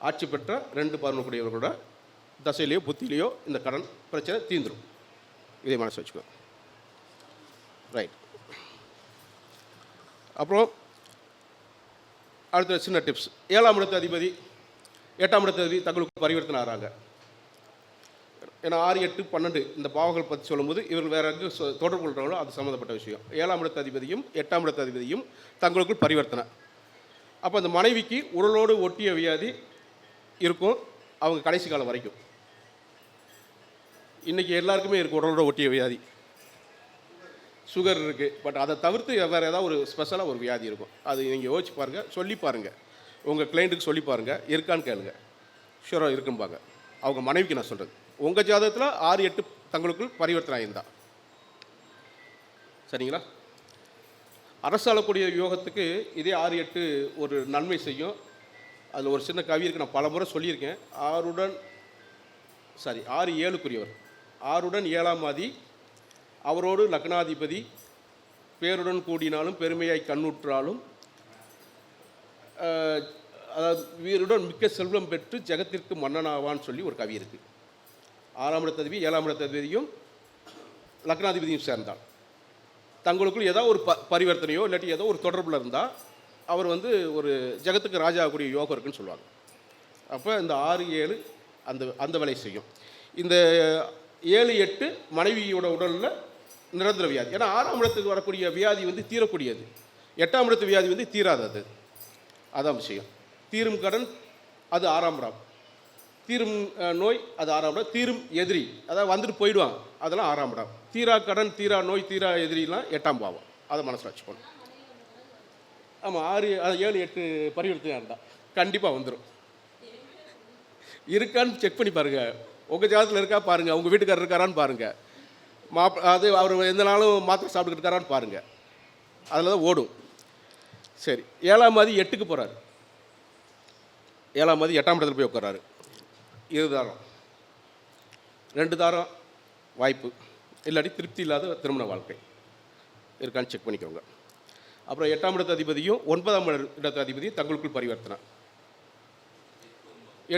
ஆட்சி பெற்ற 2 11 கூடியவர்களோட தசையிலையோ புத்திலையோ இந்த கடன் பிரச்சனை தீந்துடும். இதே மனசு வச்சுக்கோ. ரைட். அப்புறம் அடுத்த சின்ன டிப்ஸ். 7ஆம் இடத்து அதிபதி 8ஆம் இடத்து அதிபதி தங்களுக்கு பரிவர்த்தனை ஆகிறாங்க. ஏன்னா 6, 8, 12 இந்த பாவங்கள் பற்றி சொல்லும்போது இவர்கள் வேறு எங்கே தொடர்பு கொள்கிறாங்களோ அது சம்மந்தப்பட்ட விஷயம். 7ஆம் இடத்து அதிபதியும் 8ஆம் இடத்து அதிபதியும் தங்களுக்குள் பரிவர்த்தனை. அப்போ அந்த மனைவிக்கு உடலோடு ஒட்டிய வியாதி இருக்கும் அவங்க கடைசி காலம் வரைக்கும். இன்றைக்கி எல்லாருக்குமே இருக்குது உடலோட ஒட்டிய வியாதி. சுகர் இருக்குது. பட் அதை தவிர்த்து வேறு ஏதாவது ஒரு ஸ்பெஷலாக ஒரு வியாதி இருக்கும். அது நீங்கள் யோசிச்சு பாருங்கள், சொல்லி பாருங்கள், உங்கள் கிளைண்ட்டுக்கு சொல்லி பாருங்கள், இருக்கான்னு கேளுங்க. ஷூராக இருக்கும்பாங்க. அவங்க மனைவிக்கு நான் சொல்கிறது. உங்கள் ஜாதகத்தில் 6, 8 தங்களுக்குள் பரிவர்த்தனை ஆயிருந்தா சரிங்களா? அரசாளக்கூடிய யோகத்துக்கு இதே 6, 8 ஒரு நன்மை செய்யும். அதில் ஒரு சின்ன கவி இருக்குது, நான் பல முறை சொல்லியிருக்கேன். 6 7க்குரியவர் 6 7ஆம் ஆதி அவரோடு லக்னாதிபதி பேருடன் கூடினாலும் பெருமையாய் கண்ணுற்றாலும் அதாவது வீருடன் மிக்க செல்வம் பெற்று ஜெகத்திற்கு மன்னனாவான்னு சொல்லி ஒரு கவி இருக்குது. 6ஆம் இடத்ததிபதி 7ஆம் இடத்ததிபதியும் லக்னாதிபதியும் சேர்ந்தால் தங்களுக்குள் ஏதோ ஒரு பரிவர்த்தனையோ இல்லாட்டி ஏதோ ஒரு தொடர்பில் இருந்தால் அவர் ஒரு ஜெகத்துக்கு ராஜா ஆகக்கூடிய யோகம் இருக்குன்னு சொல்லுவாங்க. அப்போ இந்த 6, 7 அந்த வேலையை செய்யும். இந்த 7, 8 மனைவியோட உடலில் நிரந்தர வியாதி. ஏன்னா 6ஆம் இடத்துக்கு வரக்கூடிய வியாதி தீரக்கூடியது. 8ஆம் இடத்து வியாதி தீராதது. அதான் விஷயம். தீரும் கடன் அது 6ஆம் இடம். தீரும் நோய் அது 6ஆம் இடம். தீரும் எதிரி அதாவது வந்துட்டு போயிடுவாங்க அதெல்லாம் 6ஆம் இடம். தீரா கடன், தீரா நோய், தீரா எதிரிலாம் 8ஆம் பாவம். அதை மனசில் வச்சுக்கணும். ஆமாம் 6, 7, 8 பரிவர்த்தனை இருந்தால் கண்டிப்பாக வந்துடும். இருக்கான்னு செக் பண்ணி பாருங்கள். உங்கள் ஜாதகத்தில் இருக்கா பாருங்கள். உங்கள் வீட்டுக்காரர் இருக்காரான்னு பாருங்கள். அது அவர் எந்த நாளும் மாத்திரை சாப்பிட்டுக்கிட்டு இருக்காரான்னு பாருங்கள். அதில் தான் ஓடும். சரி. 7ஆம் ஆதி 8க்கு போகிறாரு. 7ஆம் ஆதி 8ஆம் இடத்துல போய் உட்காராரு. 2 தாரம் 2 தாரம் வாய்ப்பு இல்லாட்டி திருப்தி இல்லாத திருமண வாழ்க்கை இருக்கான்னு செக் பண்ணிக்கோங்க. அப்புறம் 8ஆம் இடத்து அதிபதியும் 9ஆம் இடத்து அதிபதியும் தங்களுக்குள் பரிவர்த்தனை.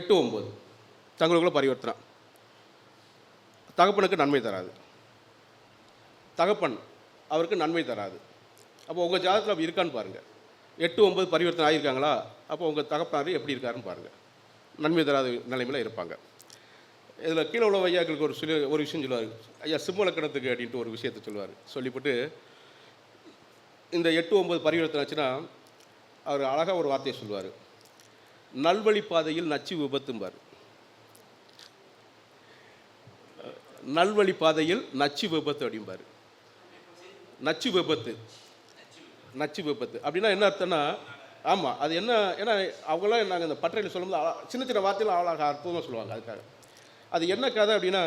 8, 9 தங்களுக்குள்ள பரிவர்த்தனை. தகப்பனுக்கு நன்மை தராது. தகப்பன் அவருக்கு நன்மை தராது. அப்போ உங்கள் ஜாதகத்தில் அப்படி இருக்கான்னு பாருங்கள். 8, 9 பரிவர்த்தனை ஆகியிருக்காங்களா? அப்போ உங்கள் தகப்பனார் எப்படி இருக்காருன்னு பாருங்கள். நன்மை தராத நிலைமையில் இருப்பாங்க. இதில் கீழே உள்ள ஐயாக்களுக்கு ஒரு விஷயம் சொல்லுவார். ஐயா சிம்ம லக்கணத்துக்கு அப்படின்ட்டு ஒரு விஷயத்தை சொல்லுவார். சொல்லிவிட்டு இந்த 8, 9 பரிவர்த்தனை ஆச்சுன்னா அவர் அழகாக ஒரு வார்த்தையை சொல்லுவார். நல்வழி பாதையில் நச்சு விபத்தும்பார். நல்வழி பாதையில் நச்சு விபத்து அப்படிம்பார். நச்சு விபத்து அப்படின்னா என்ன அர்த்தம்னா, ஆமாம் அது என்ன, ஏன்னா அவங்களாம் நாங்கள் இந்த பட்டறையில் சொல்லும்போது சின்ன சின்ன வார்த்தையில் அவ்வளோ அற்புதமாக சொல்லுவாங்க. அதுக்காக அது என்ன கதை அப்படின்னா,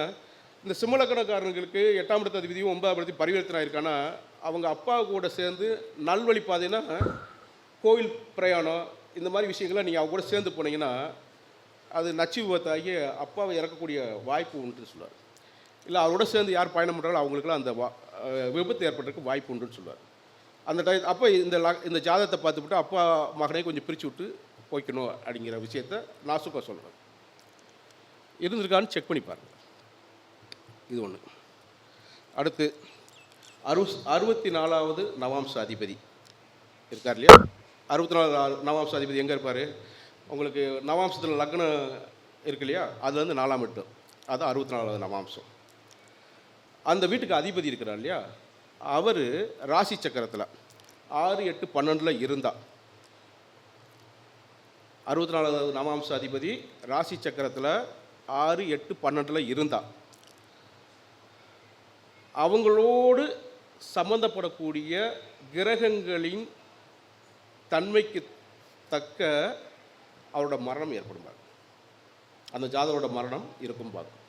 இந்த சிம்மலக்கணக்காரங்களுக்கு 8ஆம் இடத்து அதிபதியும் 9ஆம் இடத்தையும் பரிவர்த்தனை ஆயிருக்கான்னா அவங்க அப்பா கூட சேர்ந்து நல்வழி பாதைன்னா கோவில் பிரயாணம் இந்த மாதிரி விஷயங்கள்லாம் நீங்கள் அவங்க கூட சேர்ந்து போனீங்கன்னா அது நச்சு விபத்தாகி அப்பாவை இறக்கக்கூடிய வாய்ப்பு உண்டுன்னு சொல்லுவார். இல்லை அவரோட சேர்ந்து யார் பயணம் பண்ணுறாங்களோ அவங்களுக்குலாம் அந்த விபத்து ஏற்படுறதுக்கு வாய்ப்பு உண்டுன்னு சொல்லுவார். அந்த அப்போ இந்த ஜாதகத்தை பார்த்துவிட்டு அப்பா மகனை கொஞ்சம் பிரித்து விட்டு போய்க்கணும் அப்படிங்கிற விஷயத்த நாசுக்காக சொல்கிறேன். இருந்திருக்கான்னு செக் பண்ணி பாருங்கள். இது ஒன்று. அடுத்து 64வது நவாம்ச அதிபதி இருக்கார் இல்லையா? 64 நவாம்ச அதிபதி எங்கே இருப்பார்? உங்களுக்கு நவாம்சத்தில் லக்னம் இருக்கு இல்லையா? அதுலேருந்து 4ஆம் இடம், அது 64வது நவாம்சம். அந்த வீட்டுக்கு அதிபதி இருக்கிறார் இல்லையா? அவர் ராசி சக்கரத்தில் 6, 8, 12 இருந்தால் 64வது நவாம்ச அதிபதி ராசி சக்கரத்தில் 6, 8, 12 இருந்தால் அவங்களோடு சம்பந்தப்படக்கூடிய கிரகங்களின் தன்மைக்கு தக்க அவரோட மரணம் ஏற்படும். அந்த ஜாதகரோட மரணம் இருக்கும் பார்க்கும்.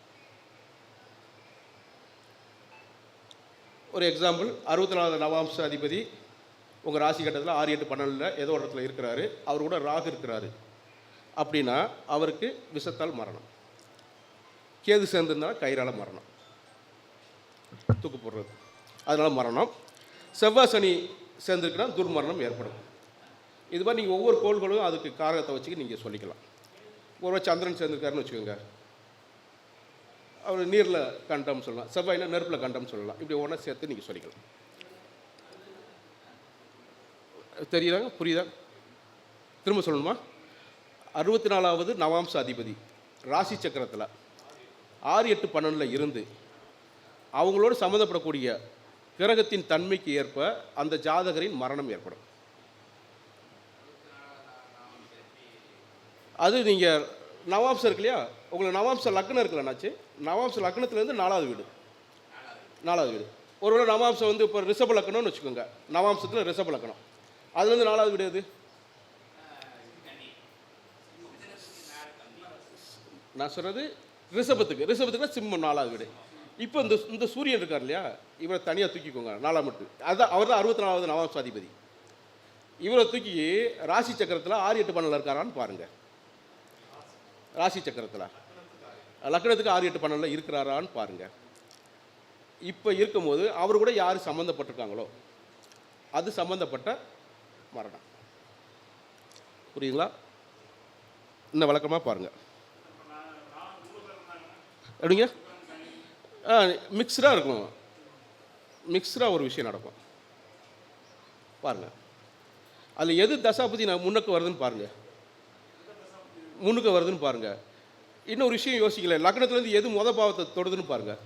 ஒரு எக்ஸாம்பிள், 64வது நவாம்ச அதிபதி உங்கள் ராசி கட்டத்தில் 6, 8, 12 ஏதோ ஒரு இடத்துல இருக்கிறாரு. அவர் கூட ராகு இருக்கிறாரு அப்படின்னா அவருக்கு விஷத்தால் மரணம். கேது சேர்ந்துருந்தால் கயிறால் மரணம், தூக்கு போடுறது, அதனால் மரணம். செவ்வாய் சனி சேர்ந்துருக்குன்னா துர்மரணம் ஏற்படும். இது மாதிரி நீங்கள் ஒவ்வொரு கோள்களும் அதுக்கு காரகத்தை வச்சுக்க நீங்கள் சொல்லிக்கலாம். ஒருவர் சந்திரன் சேர்ந்துருக்காருன்னு வச்சுக்கோங்க, அவர் நீரில் கண்டம் சொல்லலாம், செவ்வாய்னா நெருப்பில் கண்டம் சொல்லலாம். இப்படி ஒன்றா சேர்த்து நீங்கள் சொல்லிக்கலாம். தெரியுதாங்க? புரியுதா? திரும்ப சொல்லணுமா? 64வது நவாம்ச அதிபதி ராசி சக்கரத்தில் 6, 8, 12 இருந்து அவங்களோடு சம்மந்தப்படக்கூடிய கிரகத்தின் தன்மைக்கு ஏற்ப அந்த ஜாதகரின் மரணம் ஏற்படும். அது நீங்கள் நவாம்சம் இருக்கு இல்லையா, உங்களுக்கு நவாம்ச லக்னம் இருக்குல்லண்ணாச்சு, நவாம்ச லக்னத்துலேருந்து 4வது வீடு. 4வது வீடு ஒருவேளை நவாம்சம் வந்து இப்போ ரிஷப லக்னம்னு வச்சுக்கோங்க, நவாம்சத்தில் ரிஷப லக்னம், அதுலேருந்து 4வது வீடு எது? நான் சொல்கிறது ரிஷபத்துக்கு சிம்மம் 4வது வீடு. இப்போ இந்த சூரியன் இருக்கார் இல்லையா, இவரை தனியாக தூக்கிக்கோங்க, 4ஆம் வீட்டு. அதுதான் அவர் தான் 64வது நவாம்சாதிபதி. இவரை தூக்கி ராசி சக்கரத்தில் 6, 8, 12 இருக்காரான்னு பாருங்கள். ராசி சக்கரத்தில் லக்னத்துக்கு 6, 8, 12 இருக்கிறாரான்னு பாருங்கள். இப்போ இருக்கும்போது அவர் கூட யார் சம்மந்தப்பட்டிருக்காங்களோ அது சம்மந்தப்பட்ட மரணம். புரியுங்களா? இன்னும் வழக்கமாக பாருங்கள். எப்படிங்க? மிக்ஸ்டாக இருக்கும், மிக்ஸ்டாக ஒரு விஷயம் நடக்கும் பாருங்கள். அதில் எது தசாபதி நான் முன்னுக்கு வருதுன்னு பாருங்கள், முன்னுக்கு வருதுன்னு பாருங்கள். இன்னொரு விஷயம் யோசிக்கல, லக்னத்துலேருந்து எது மொத பாவத்தை தொடுதுன்னு பாருங்கள்.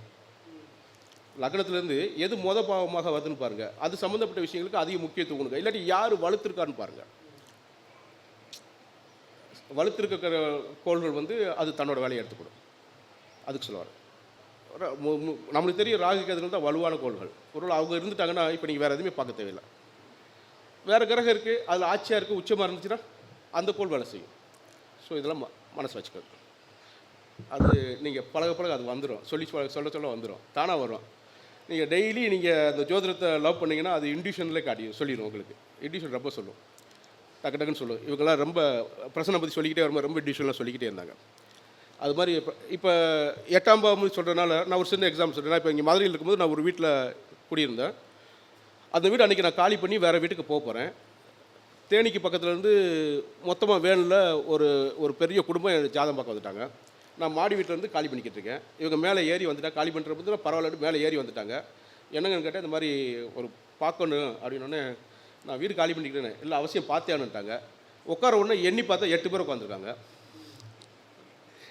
லக்னத்துலேருந்து எது மொத பாவமாக வருதுன்னு பாருங்கள். அது சம்மந்தப்பட்ட விஷயங்களுக்கு அதிக முக்கியத்துவம் கொடுங்க. இல்லாட்டி யார் வலுத்திருக்கான்னு பாருங்கள். வலுத்திருக்கிற கோள்கள் வந்து அது தன்னோட வேலையை எடுத்துக்கணும். அதுக்கு சொல்லுவார். நம்மளுக்கு தெரியும் ராகு கேதுகள் தான் வலுவான கோள்கள். ஒரு அவங்க இருந்துட்டாங்கன்னா இப்போ நீங்கள் வேறு எதுவுமே பார்க்க தேவையில்லை. வேறு கிரகம் இருக்குது, அதில் ஆட்சியாக இருக்குது, உச்சமாக இருந்துச்சுன்னா அந்த கோள் வேலை செய்யும். ஸோ இதெல்லாம் மனசு வச்சுக்கோங்க. அது நீங்கள் பழக அது வந்துடும், சொல்ல வந்துடும், தானாக வரும். நீங்கள் டெய்லி நீங்கள் அந்த ஜோதிடத்தை லவ் பண்ணிங்கன்னா அது இன்டியூஷன்லேயே சொல்லிடும். உங்களுக்கு இன்டியூஷன் ரொம்ப சொல்லும், டக்குன்னு சொல்லும். இவங்கெல்லாம் ரொம்ப பிரசனை பற்றி சொல்லிக்கிட்டே வரும்போது ரொம்ப இன்டியூஷன்லாம் சொல்லிக்கிட்டே இருந்தாங்க. அது மாதிரி இப்போ 8ஆம் பாவம் சொல்கிறதுனால நான் ஒரு சின்ன எக்ஸாம்பிள் சொல்கிறேன். இப்போ இங்கே மதுரையில் இருக்கும்போது நான் ஒரு வீட்டில் குடியிருந்தேன். அந்த வீடு அன்றைக்கி நான் காலி பண்ணி வேறு வீட்டுக்கு போக போகிறேன். தேனிக்கு பக்கத்துலேருந்து மொத்தமாக வேனில் ஒரு பெரிய குடும்பம் ஜாதகம் பார்க்க வந்துட்டாங்க. நான் மாடி வீட்டிலேருந்து காலி பண்ணிக்கிட்டு இருக்கேன். இவங்க மேலே ஏறி வந்துட்டாங்க. காலி பண்ணுற போது பரவாயில்ல மேலே ஏறி வந்துட்டாங்க. என்னங்கன்னு கேட்டால் இந்த மாதிரி ஒரு பார்க்கணும் அப்படின்னோடனே நான் வீடு காலி பண்ணிக்கிட்டேன். இல்லை அவசியம் பார்த்தேன்னுட்டாங்க. உட்கார உடனே எண்ணி பார்த்தா 8 பேர் உட்காந்துருக்காங்க.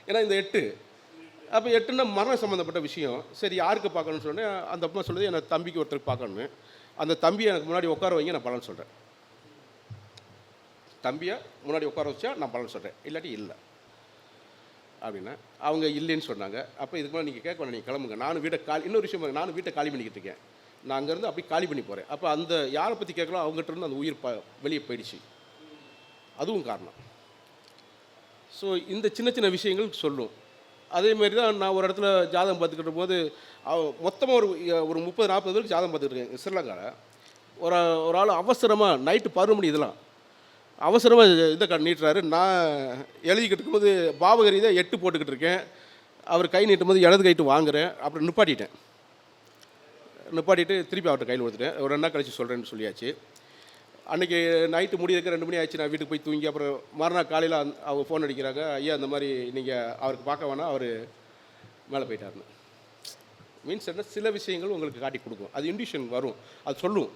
ஏன்னா இந்த 8 அப்போ 8ன்னா மரணம் சம்மந்தப்பட்ட விஷயம். சரி யாருக்கு பார்க்கணும்னு சொன்னேன். அந்த அம்மா சொல்லுது எனக்கு தம்பிக்கு ஒருத்தருக்கு பார்க்கணுன்னு. அந்த தம்பியை எனக்கு முன்னாடி உட்கார வைங்க, நான் பலன் சொல்கிறேன். தம்பியை முன்னாடி உட்கார வச்சா நான் பலன் சொல்கிறேன், இல்லாட்டி இல்லை அப்படின்னா அவங்க இல்லைன்னு சொன்னாங்க. அப்போ இதுக்கு மேலே நீங்கள் கேட்க வேணாம், நீங்கள் கிளம்புங்க. நானும் வீட்டை இன்னொரு விஷயம், நானும் வீட்டை காலி பண்ணிக்கிட்டு இருக்கேன். நான் அங்கேருந்து அப்படி காலி பண்ணி போகிறேன். அப்போ அந்த யாரை பற்றி கேட்கலாம் அவங்ககிட்ட இருந்து அந்த உயிர் வெளியே போயிடுச்சு. அதுவும் காரணம். ஸோ இந்த சின்ன விஷயங்கள் சொல்லும். அதேமாரி தான் நான் ஒரு இடத்துல ஜாதகம் பார்த்துக்கிட்ட போது மொத்தமாக ஒரு 30-40 பேருக்கு ஜாதகம் பார்த்துக்கிட்டு இருக்கேன் ஸ்ரீலங்காவில். ஒரு ஆள் அவசரமாக நைட்டு 11 மணி இதெல்லாம் அவசரமாக இதை நீட்டுறாரு. நான் எழுதிக்கிட்டு இருக்கும்போது பாவகரி தான் 8 போட்டுக்கிட்டு இருக்கேன். அவர் கை நீட்டும் போது இடது கைட்டு வாங்குறேன். அப்புறம் நிப்பாட்டிட்டு திருப்பி அவர்கிட்ட கையில் கொடுத்துட்டேன். ஒரு 2 நாள் கழிச்சு சொல்கிறேன்னு சொல்லியாச்சு. அன்றைக்கி நைட்டு முடியிருக்க 2 மணி ஆச்சு. நான் வீட்டுக்கு போய் தூங்கி அப்புறம் மறுநாள் காலையில் அவங்க ஃபோன் அடிக்கிறாங்க, ஐயா இந்த மாதிரி நீங்கள் அவருக்கு பார்க்க வேணாம், அவர் மேலே போயிட்டாருன்னு. மீன்ஸ் என்ன, சில விஷயங்கள் உங்களுக்கு காட்டி கொடுக்கும். அது இன்டியூஷன் வரும், அது சொல்லும்,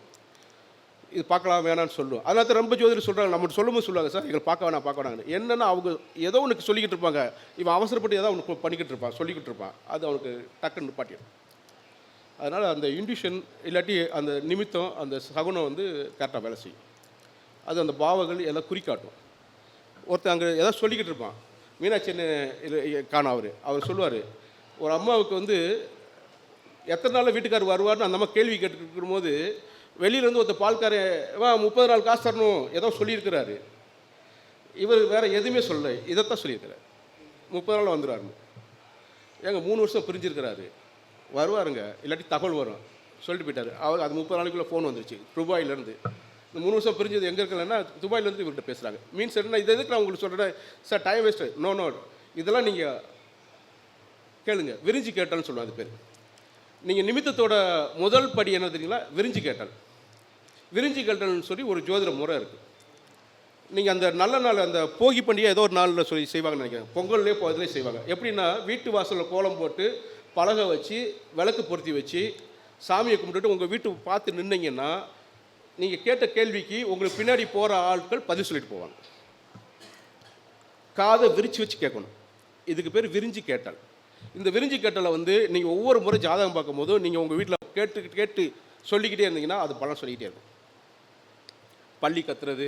இது பார்க்கலாம் வேணான்னு சொல்லும். அதனால தான் ரொம்ப ஜோதிடர் சொல்கிறாங்க, நம்மகிட்ட சொல்லும்போது சொல்லுவாங்க, சார் எங்களை பார்க்க வேணாம். என்னென்னா அவங்க ஏதோ ஒன்று சொல்லிக்கிட்டு இருப்பாங்க, இவன் அவசரப்பட்டு ஏதோ அவனுக்கு பண்ணிக்கிட்டு இருப்பான், சொல்லிக்கிட்டு இருப்பான். அது அவனுக்கு டக்குன்னு நிப்பாட்டிடும். அதனால் அந்த இன்டியூஷன் இல்லாட்டி அந்த நிமித்தம் அந்த சகுனம் வந்து கரெக்டாக வேலை செய்யும். அது அந்த பாவங்கள் எல்லாம் குறிக்காட்டும். ஒருத்தர் அங்கே ஏதாவது சொல்லிக்கிட்டு இருப்பான். மீனாட்சின்னு காணும் அவர் சொல்லுவார், ஒரு அம்மாவுக்கு வந்து எத்தனை நாளில் வீட்டுக்காரர் வருவார்னு அந்த அம்மா கேள்வி கேட்டுருக்கும் போது வெளியிலேருந்து ஒருத்தர் பால்காரன் 30 நாள் காசு தரணும் ஏதோ சொல்லியிருக்கிறாரு. இவர் வேறு எதுவுமே சொல்லலை, இதைத்தான் சொல்லியிருக்கிறார். 30 நாள் வந்துடுவாருன்னு. ஏங்க 3 வருஷம் பிரிஞ்சிருக்கிறாரு, வருவாருங்க, இல்லாட்டி தகவல் வரும் சொல்லிட்டு போயிட்டார். அவர் அது 30 நாளைக்குள்ளே ஃபோன் வந்துருச்சு துபாயிலேருந்து. இந்த 3 வருஷம் பிரிஞ்சது எங்கே இருக்கலன்னா துபாயிலேருந்து இவர்கிட்ட பேசுகிறாங்க. மீன்ஸ் என்ன, இது எதுக்கு நான் உங்களுக்கு சொல்கிறேன் சார், டைம் வேஸ்ட்டு. நோ இதெல்லாம் நீங்கள் கேளுங்க. விரிஞ்சு கேட்டால்னு சொல்லுவாங்க அது பேர். நீங்கள் நிமித்தத்தோட முதல் படி என்ன தெரியுங்களா, விரிஞ்சு கேட்டல்னு சொல்லி ஒரு ஜோதிட முறை இருக்குது. நீங்கள் அந்த நல்ல நாள் அந்த போகி பண்டிகை ஏதோ ஒரு நாளில் சொல்லி செய்வாங்கன்னு நினைக்கிறேன். பொங்கல்லே அதிலே செய்வாங்க. எப்படின்னா வீட்டு வாசலில் கோலம் போட்டு பலகை வச்சு விளக்கு பொருத்தி வச்சு சாமியை கும்பிட்டுட்டு உங்கள் வீட்டு பார்த்து நின்னீங்கன்னா நீங்கள் கேட்ட கேள்விக்கு உங்களுக்கு பின்னாடி போகிற ஆட்கள் பதில் சொல்லிட்டு போவாங்க. காதை விரித்து வச்சு கேட்கணும். இதுக்கு பேர் விரிஞ்சு கேட்டல். இந்த விரிஞ்சு கேட்டலை வந்து நீங்கள் ஒவ்வொரு முறை ஜாதகம் பார்க்கும்போது நீங்கள் உங்கள் வீட்டில் கேட்டு சொல்லிக்கிட்டே இருந்தீங்கன்னா அது பலன் சொல்லிக்கிட்டே இருக்கும். பள்ளி கத்துறது,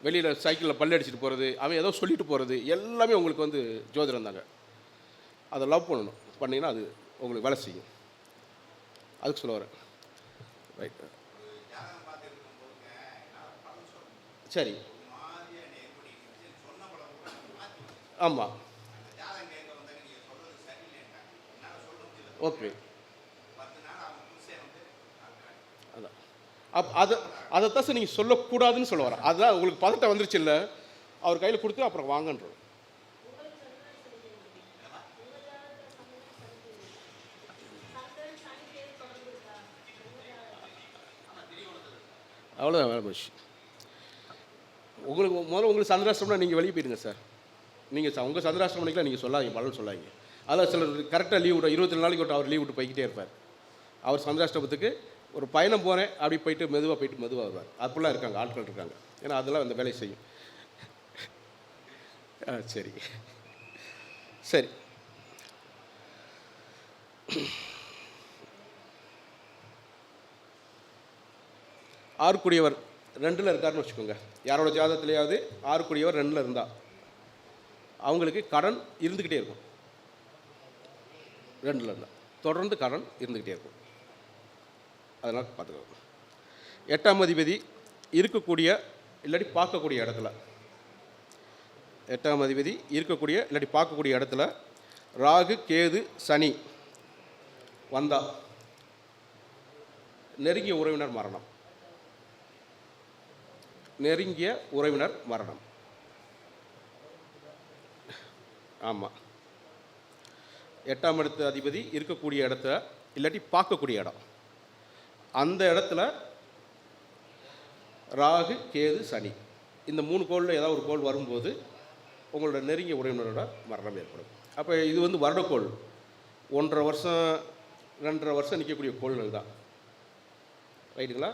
வெளியில் சைக்கிளில் பல்லு அடிச்சுட்டு போகிறது, அவன் ஏதோ சொல்லிட்டு போகிறது, எல்லாமே உங்களுக்கு வந்து ஜோதிடம் தாங்க. அதை லவ் பண்ணணும். பண்ணிங்கன்னா அது உங்களுக்கு வேலை செய்யும். அதுக்கு சொல்ல வரேன். ரைட், சரி, ஆமாம், ஓகே. அதான் அதைத்தான் சார் நீங்கள் சொல்லக்கூடாதுன்னு சொல்ல வரேன். அதுதான் உங்களுக்கு பதட்டம் வந்துருச்சு இல்லை, அவர் கையில் கொடுத்து அப்புறம் வாங்கன்றோம். அவ்வளோதான், வேலை போச்சு. உங்களுக்கு சந்திராஷ்டிரம்னா நீங்கள் வெளியே போயிடுங்க சார். நீங்கள் உங்கள் சந்திராஷ்டிரம் பண்ணிக்கலாம், நீங்கள் சொல்லாதீங்க, பலன் சொல்லாதீங்க. அதில் சிலர் கரெக்டாக லீவ் விட்டு 24 நாளைக்கு விட்டு அவர் லீவ் விட்டு போய்கிட்டே இருப்பார். அவர் சந்திராஷ்டிரமத்துக்கு ஒரு பயணம் போகிறேன் அப்படி போயிட்டு மெதுவாக வருவார். அப்படிலாம் இருக்காங்க, ஆட்கள் இருக்காங்க. ஏன்னா அதெல்லாம் அந்த வேலையை செய்யும். சரி சரி. ஆறுக்குடியவர் 2ல் இருக்காருன்னு வச்சுக்கோங்க. யாரோட ஜாதகத்திலேயாவது ஆறுக்குடியவர் 2ல் இருந்தால் அவங்களுக்கு கடன் இருந்துக்கிட்டே இருக்கும். 2ல் இருந்தால் தொடர்ந்து கடன் இருந்துக்கிட்டே இருக்கும். அதனால் பார்த்துக்கோங்க. 8ஆம் அதிபதி இருக்கக்கூடிய இல்லாட்டி பார்க்கக்கூடிய இடத்துல, 8ஆம் அதிபதி இருக்கக்கூடிய இல்லாட்டி பார்க்கக்கூடிய இடத்துல ராகு கேது சனி வந்தால் நெருங்கிய உறவினர் மரணம். நெருங்கிய உறவினர் மரணம். ஆமாம். 8ஆம் இடத்து அதிபதி இருக்கக்கூடிய இடத்துல இல்லாட்டி பார்க்கக்கூடிய இடம், அந்த இடத்துல ராகு கேது சனி இந்த 3 கோளில் ஏதாவது ஒரு கோள் வரும்போது உங்களோட நெருங்கிய உறவினரோட மரணம் ஏற்படும். அப்போ இது வந்து வருடக்கோள். 1.5 வருஷம் 2.5 வருஷம் நிற்கக்கூடிய கோள்கள் தான். ரைட்டுங்களா?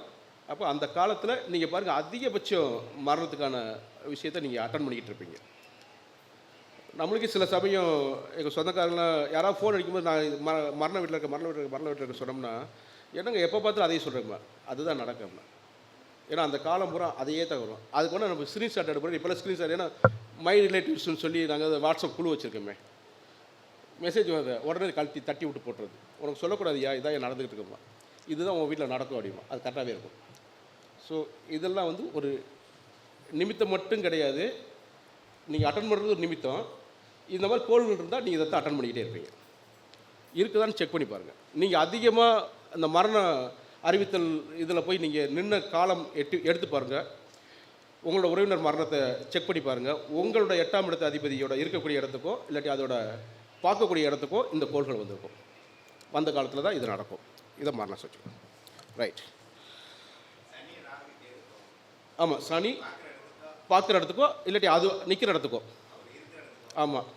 அப்போ அந்த காலத்தில் நீங்கள் பாருங்கள், அதிகபட்சம் மரணத்துக்கான விஷயத்தை நீங்கள் அட்டன் பண்ணிக்கிட்டு இருப்பீங்க. நம்மளுக்கு சில சமயம் எங்கள் சொந்தக்காரங்களாம் யாராவது ஃபோன் அடிக்கும்போது நான் மரண வீட்டில் இருக்க சொன்னோம்னா, என்னங்க எப்போ பார்த்தாலும் அதையே சொல்கிறேம்மா, அதுதான் நடக்கும்னா. ஏன்னா அந்த காலம் பூரா அதையே தான் வரும். அதுக்கு ஒன்று நம்ம ஸ்க்ரீன்ஷாட் எடுப்போம். இப்போல்லாம் ஸ்க்ரீன்ஷாட், ஏன்னா மை ரிலேட்டிவ்ஸ்னு சொல்லி நாங்கள் வாட்ஸ்அப் குழு வச்சுருக்கோமே, மெசேஜ் வருது உடனே தட்டி விட்டு போட்டுறது. உனக்கு சொல்லக்கூடாதுயா, இதான் நடந்துக்கிட்டு இருக்கோம்மா, இதுதான் உங்கள் வீட்டில் நடக்கும் அப்படிமா, அது கரெக்டாகவே இருக்கும். ஸோ இதெல்லாம் வந்து ஒரு நிமித்தம் மட்டும் கிடையாது, நீங்கள் அட்டன் பண்ணுறது ஒரு நிமித்தம். இந்த மாதிரி கோள்கள் இருந்தால் நீங்கள் இதை அட்டன் பண்ணிக்கிட்டே இருப்பீங்க. இருக்குதான்னு செக் பண்ணி பாருங்கள். நீங்கள் அதிகமாக அந்த மரண அறிவித்தல் இதில் போய் நீங்கள் நின்ன காலம் எடுத்து பாருங்கள். உங்களோட உறவினர் மரணத்தை செக் பண்ணி பாருங்கள். உங்களோட 8ஆம் இடத்து அதிபதியோட இருக்கக்கூடிய இடத்துக்கோ இல்லாட்டி அதோட பார்க்கக்கூடிய இடத்துக்கோ இந்த கோள்கள் வந்திருக்கும். வந்த காலத்தில் தான் இது நடக்கும். இதை மரணம் சொல்லிக்கணும். ரைட். ஆமாம், சனி பார்க்குற இடத்துக்கோ இல்லாட்டி அது நிற்கிற இடத்துக்கோ. ஆமாம்.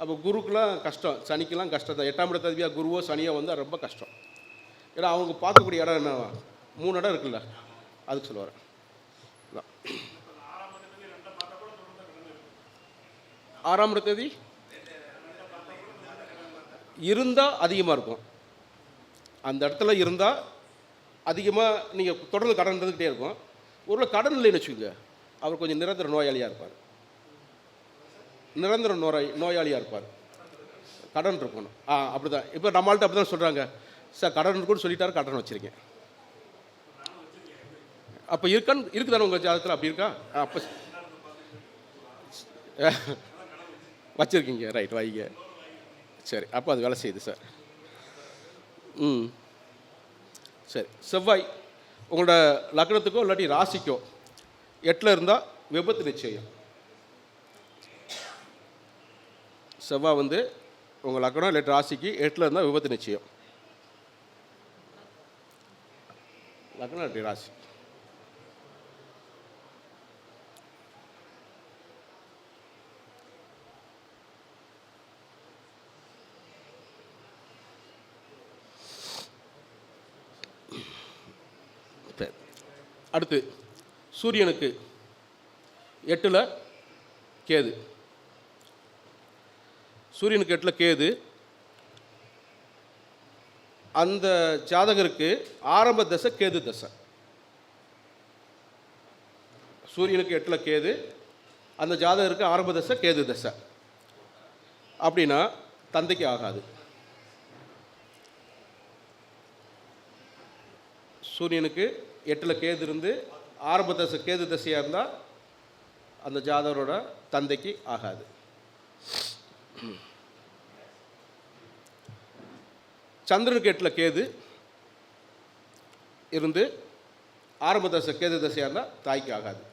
அப்போ குருக்கெலாம் கஷ்டம், சனிக்கெலாம் கஷ்டம் தான். 8ஆம் இடத்து அதிபதியாக குருவோ சனியோ வந்தால் ரொம்ப கஷ்டம். ஏன்னா அவங்க பார்க்கக்கூடிய இடம் என்ன, 3 இடம் இருக்குல்ல, அதுக்கு சொல்லுவார். 6ஆம் இடத்ததி இருந்தால் அதிகமாக இருக்கும். அந்த இடத்துல இருந்தால் அதிகமாக நீங்கள் தொடர்ந்து கடன் இருந்துக்கிட்டே இருக்கும். ஒரு கடன் இல்லைன்னு வச்சுக்கோங்க, அவர் கொஞ்சம் நிரந்தர நோயாளியாக இருப்பார். நிரந்தர நோயாளியாக இருப்பார். கடன் இருக்கணும். அப்படி தான். இப்போ நம்மள்ட்ட அப்படி தான் சொல்கிறாங்க, சார் கடன் இருக்குன்னு சொல்லிட்டாரு, கடன் வச்சுருக்கேன். அப்போ இருக்குதானே உங்கள் ஜாதகத்தில்? அப்படி இருக்கா? அப்போ வச்சுருக்கீங்க. ரைட், வைங்க. சரி, அப்போ அது வேலை செய்யுது சார். சரி. செவ்வாய் உங்களோட லக்னத்துக்கோ இல்லாட்டி ராசிக்கோ 8ல் இருந்தால் விபத்து நிச்சயம். செவ்வாய் வந்து உங்கள் லக்னம் இல்லாட்டி ராசிக்கு 8ல் இருந்தால் விபத்து நிச்சயம். லக்னம் இல்லாட்டி ராசி. சரி. அடுத்து சூரியனுக்கு 8ல் கேது. சூரியனுக்கு 8ல் கேது. அந்த ஜாதகருக்கு ஆரம்ப தசை கேது தசை. சூரியனுக்கு 8ல் கேது, அந்த ஜாதகருக்கு ஆரம்ப தசை கேது தசை. அப்படின்னா தந்தைக்கு ஆகாது. சூரியனுக்கு 8ல் கேது இருந்து ஆரம்ப தசை கேது தசையாக இருந்தால் அந்த ஜாதகரோட தந்தைக்கு ஆகாது. சந்திரனுக்கு 8ல் கேது இருந்து ஆரம்ப தசை கேது தசையாக இருந்தால் தாய்க்கு ஆகாது.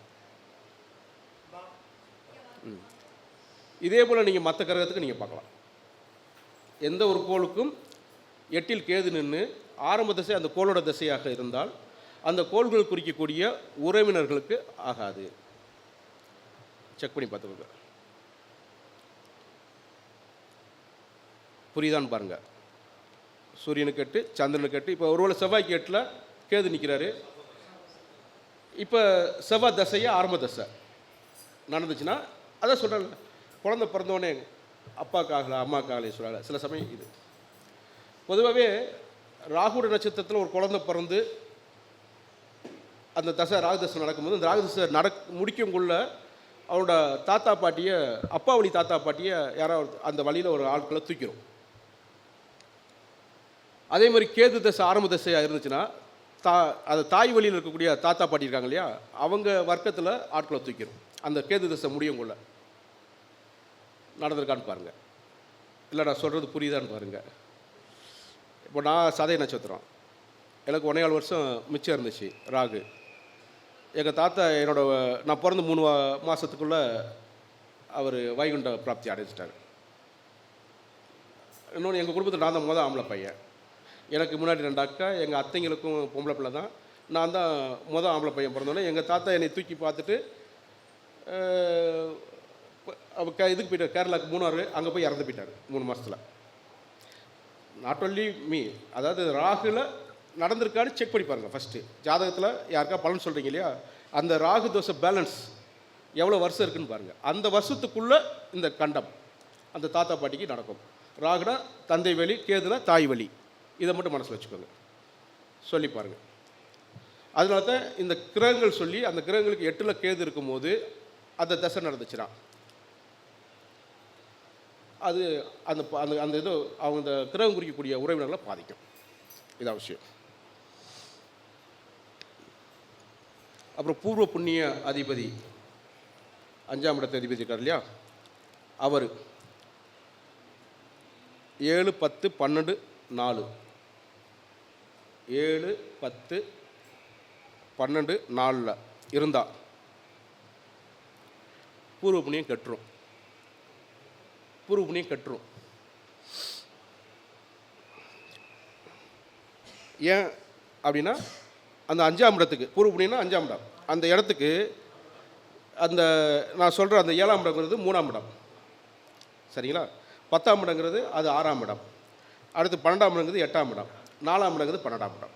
இதே போல் நீங்கள் மற்ற கிரகத்துக்கு நீங்கள் பார்க்கலாம். எந்த ஒரு கோளுக்கும் 8ல் கேது நின்று ஆரம்ப தசை அந்த கோளோட தசையாக இருந்தால் அந்த கோள்கள் குறிக்கக்கூடிய உறவினர்களுக்கு ஆகாது. செக் பண்ணி பார்த்துக்கோங்க. புரியுதான்னு பாருங்கள். சூரியனுக்கு 8, சந்திரனுக்கு 8. இப்போ ஒருவேளை செவ்வாய்க்கு 8ல் கேது நிற்கிறாரு. இப்போ செவ்வாய் தசையை ஆரம்ப தசை நடந்துச்சுன்னா அதான் சொல்கிறேன், குழந்தை பிறந்தோடனே அப்பாக்காகல அம்மாக்காகலே சொல்லலை. சில சமயம் இது பொதுவாகவே ராகுட நட்சத்திரத்தில் ஒரு குழந்தை பிறந்து அந்த தசை ராகு தசை நடக்கும்போது அந்த ராகு தசை முடிக்கும்குள்ள அவரோட தாத்தா பாட்டியை, அப்பா வழி தாத்தா பாட்டியை யாராவது அந்த வழியில் ஒரு ஆட்களை தூக்கிடும். அதே மாதிரி கேது தசை ஆரம்ப தசையாக இருந்துச்சுன்னா அது தாய் வழியில் இருக்கக்கூடிய தாத்தா பாட்டி இருக்காங்க இல்லையா, அவங்க வர்க்கத்தில் ஆட்களை தூக்கிடும். அந்த கேது தசை முடியும்குள்ள நடந்திருக்கான்னு பாருங்கள். இல்லை நான் சொல்கிறது புரியுதான்னு பாருங்கள். இப்போ நான் சதய நட்சத்திரம், எனக்கு 1.25 வருஷம் மிச்சம் இருந்துச்சு ராகு. எங்கள் தாத்தா நான் பிறந்த 3 மாதத்துக்குள்ளே அவர் வைகுண்ட பிராப்தி அடைஞ்சிட்டார். இன்னொன்று, எங்கள் குடும்பத்தில் நான் தான் ஆம்பளை பையன். எனக்கு முன்னாடி 2 அக்கா, எங்கள் அத்தைங்களுக்கும் பொம்பளை பிள்ளை தான். நான் தான் ஆம்பளை பையன் பிறந்தோன்னே எங்கள் தாத்தா என்னை தூக்கி பார்த்துட்டு இதுக்கு போயிட்டார், கேரளாவுக்கு மூணாறு. அங்கே போய் இறந்து போயிட்டார் 3 மாதத்தில். நாட் ஒன்லி மீ, அதாவது ராகுல நடந்திருக்கான்னு செக் பண்ணி பாருங்கள். ஃபஸ்ட்டு ஜாதகத்தில் யாருக்கா பலன் சொல்கிறீங்க இல்லையா, அந்த ராகு தோசை பேலன்ஸ் எவ்வளோ வருஷம் இருக்குதுன்னு பாருங்கள். அந்த வருஷத்துக்குள்ளே இந்த கண்டம் அந்த தாத்தா பாட்டிக்கு நடக்கும். ராகுனா தந்தை வழி, கேதுனா தாய் வழி. இதை மட்டும் மனசில் வச்சுக்கோங்க, சொல்லி பாருங்கள். அதனால தான் இந்த கிரகங்கள் சொல்லி, அந்த கிரகங்களுக்கு 8ல் கேது இருக்கும்போது அந்த தசை நடந்துச்சுன்னா அது அந்த அந்த அந்த இது அவங்க இந்த கிரகம் குறிக்கக்கூடிய உறவினர்களை பாதிக்கும். இது அவசியம். அப்புறம் பூர்வ புண்ணிய அதிபதி 5ஆம் இடத்து அதிபதி இருக்கார் இல்லையா, அவர் 7, 10, 12, 4 7, 10, 12, 4 இருந்தால் பூர்வ புண்ணியம் கட்டுரும். பூர்வ புண்ணியம் கட்டுரும். ஏன் அப்படின்னா, அந்த 5ஆம் இடத்துக்கு பூர்வ புண்ணியம்னா 5ஆம் இடம், அந்த இடத்துக்கு அந்த நான் சொல்கிற அந்த 7ஆம் இடங்கிறது 3ஆம் இடம், சரிங்களா? 10ஆம் இடங்கிறது அது 6ஆம் இடம், அடுத்து 12ஆம் இடங்கிறது 8ஆம் இடம், 4ஆம் இடங்கிறது 12ஆம் இடம்.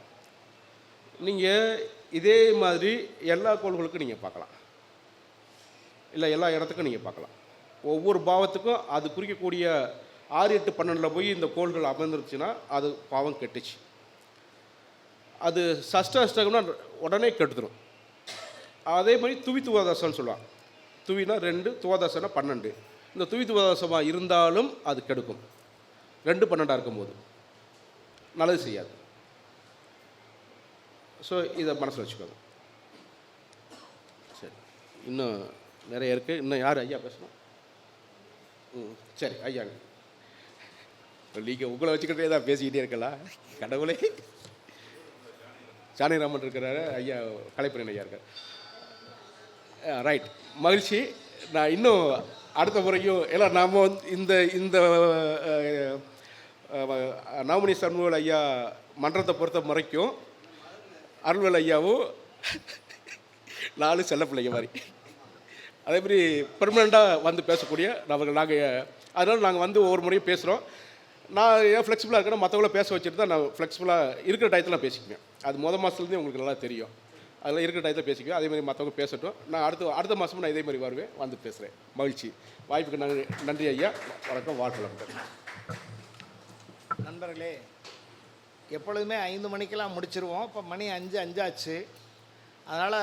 நீங்கள் இதே மாதிரி எல்லா கோள்களுக்கும் நீங்கள் பார்க்கலாம், இல்லை எல்லா இடத்துக்கும் நீங்கள் பார்க்கலாம். ஒவ்வொரு பாவத்துக்கும் அது குறிக்கக்கூடிய 6, 8, 12 போய் இந்த கோள்கள் அமர்ந்துருச்சுன்னா அது பாவம் கெட்டுச்சு. அது சஷ்டாஷ்டகம்னா உடனே கெடுத்துடும். அதே மாதிரி துவி துவாதசம்னு சொல்லுவாங்க. துவினா 2, துவாதசம்னா 12. இந்த துவி துவாதசமாக இருந்தாலும் அது கெடுக்கும். 2, 12 இருக்கும்போது நல்லது செய்யாது. ஸோ இதை மனசில் வச்சுக்கோங்க. சரி, இன்னும் நிறைய இருக்குது. இன்னும் யார் ஐயா பேசணும்? சரி ஐயா, நீங்கள் உங்களை வச்சுக்கிட்டே தான் பேசிக்கிட்டே இருக்கலாம். கடவுளே, சாணிராமன் இருக்கிறாரு, ஐயா கலைப்பண்ணன் ஐயா இருக்கார். ரைட், மகிழ்ச்சி. நான் இன்னும் அடுத்த முறையும் எல்லாம் நாம் இந்த இந்த நாமினி சண்முகல் ஐயா மன்றத்தை பொறுத்த முறைக்கும் அருள்வேல் ஐயாவும் 4 செல்ல பிள்ளைங்க மாதிரி, அதே மாதிரி பெர்மனண்ட்டாக வந்து பேசக்கூடிய நாங்கள் அதனால் நாங்கள் வந்து ஒவ்வொரு முறையும் பேசுகிறோம். நான் ஏன் ஃப்ளெக்சிபிளாக இருக்கேன்னா, மற்றவங்கள பேச வச்சுட்டு தான் நான் ஃப்ளெக்சிபிளாக இருக்கிற டயத்தில் நான் பேசிக்குவேன். அது மாதத்துலேருந்தே உங்களுக்கு நல்லா தெரியும். அதில் இருக்கிற டயத்தை பேசிக்குவேன். அதே மாதிரி மற்றவங்க பேசட்டும். நான் அடுத்த மாதமும் நான் இதே மாதிரி வருவேன், வந்து பேசுகிறேன். மகிழ்ச்சி. வாய்ப்புக்கு நன்றி ஐயா. வணக்கம். வாழ்க்கை வளமுடன். நண்பர்களே, எப்பொழுதுமே 5 மணிக்கெல்லாம் முடிச்சிருவோம். இப்போ மணி 5 ஆச்சு. அதனால்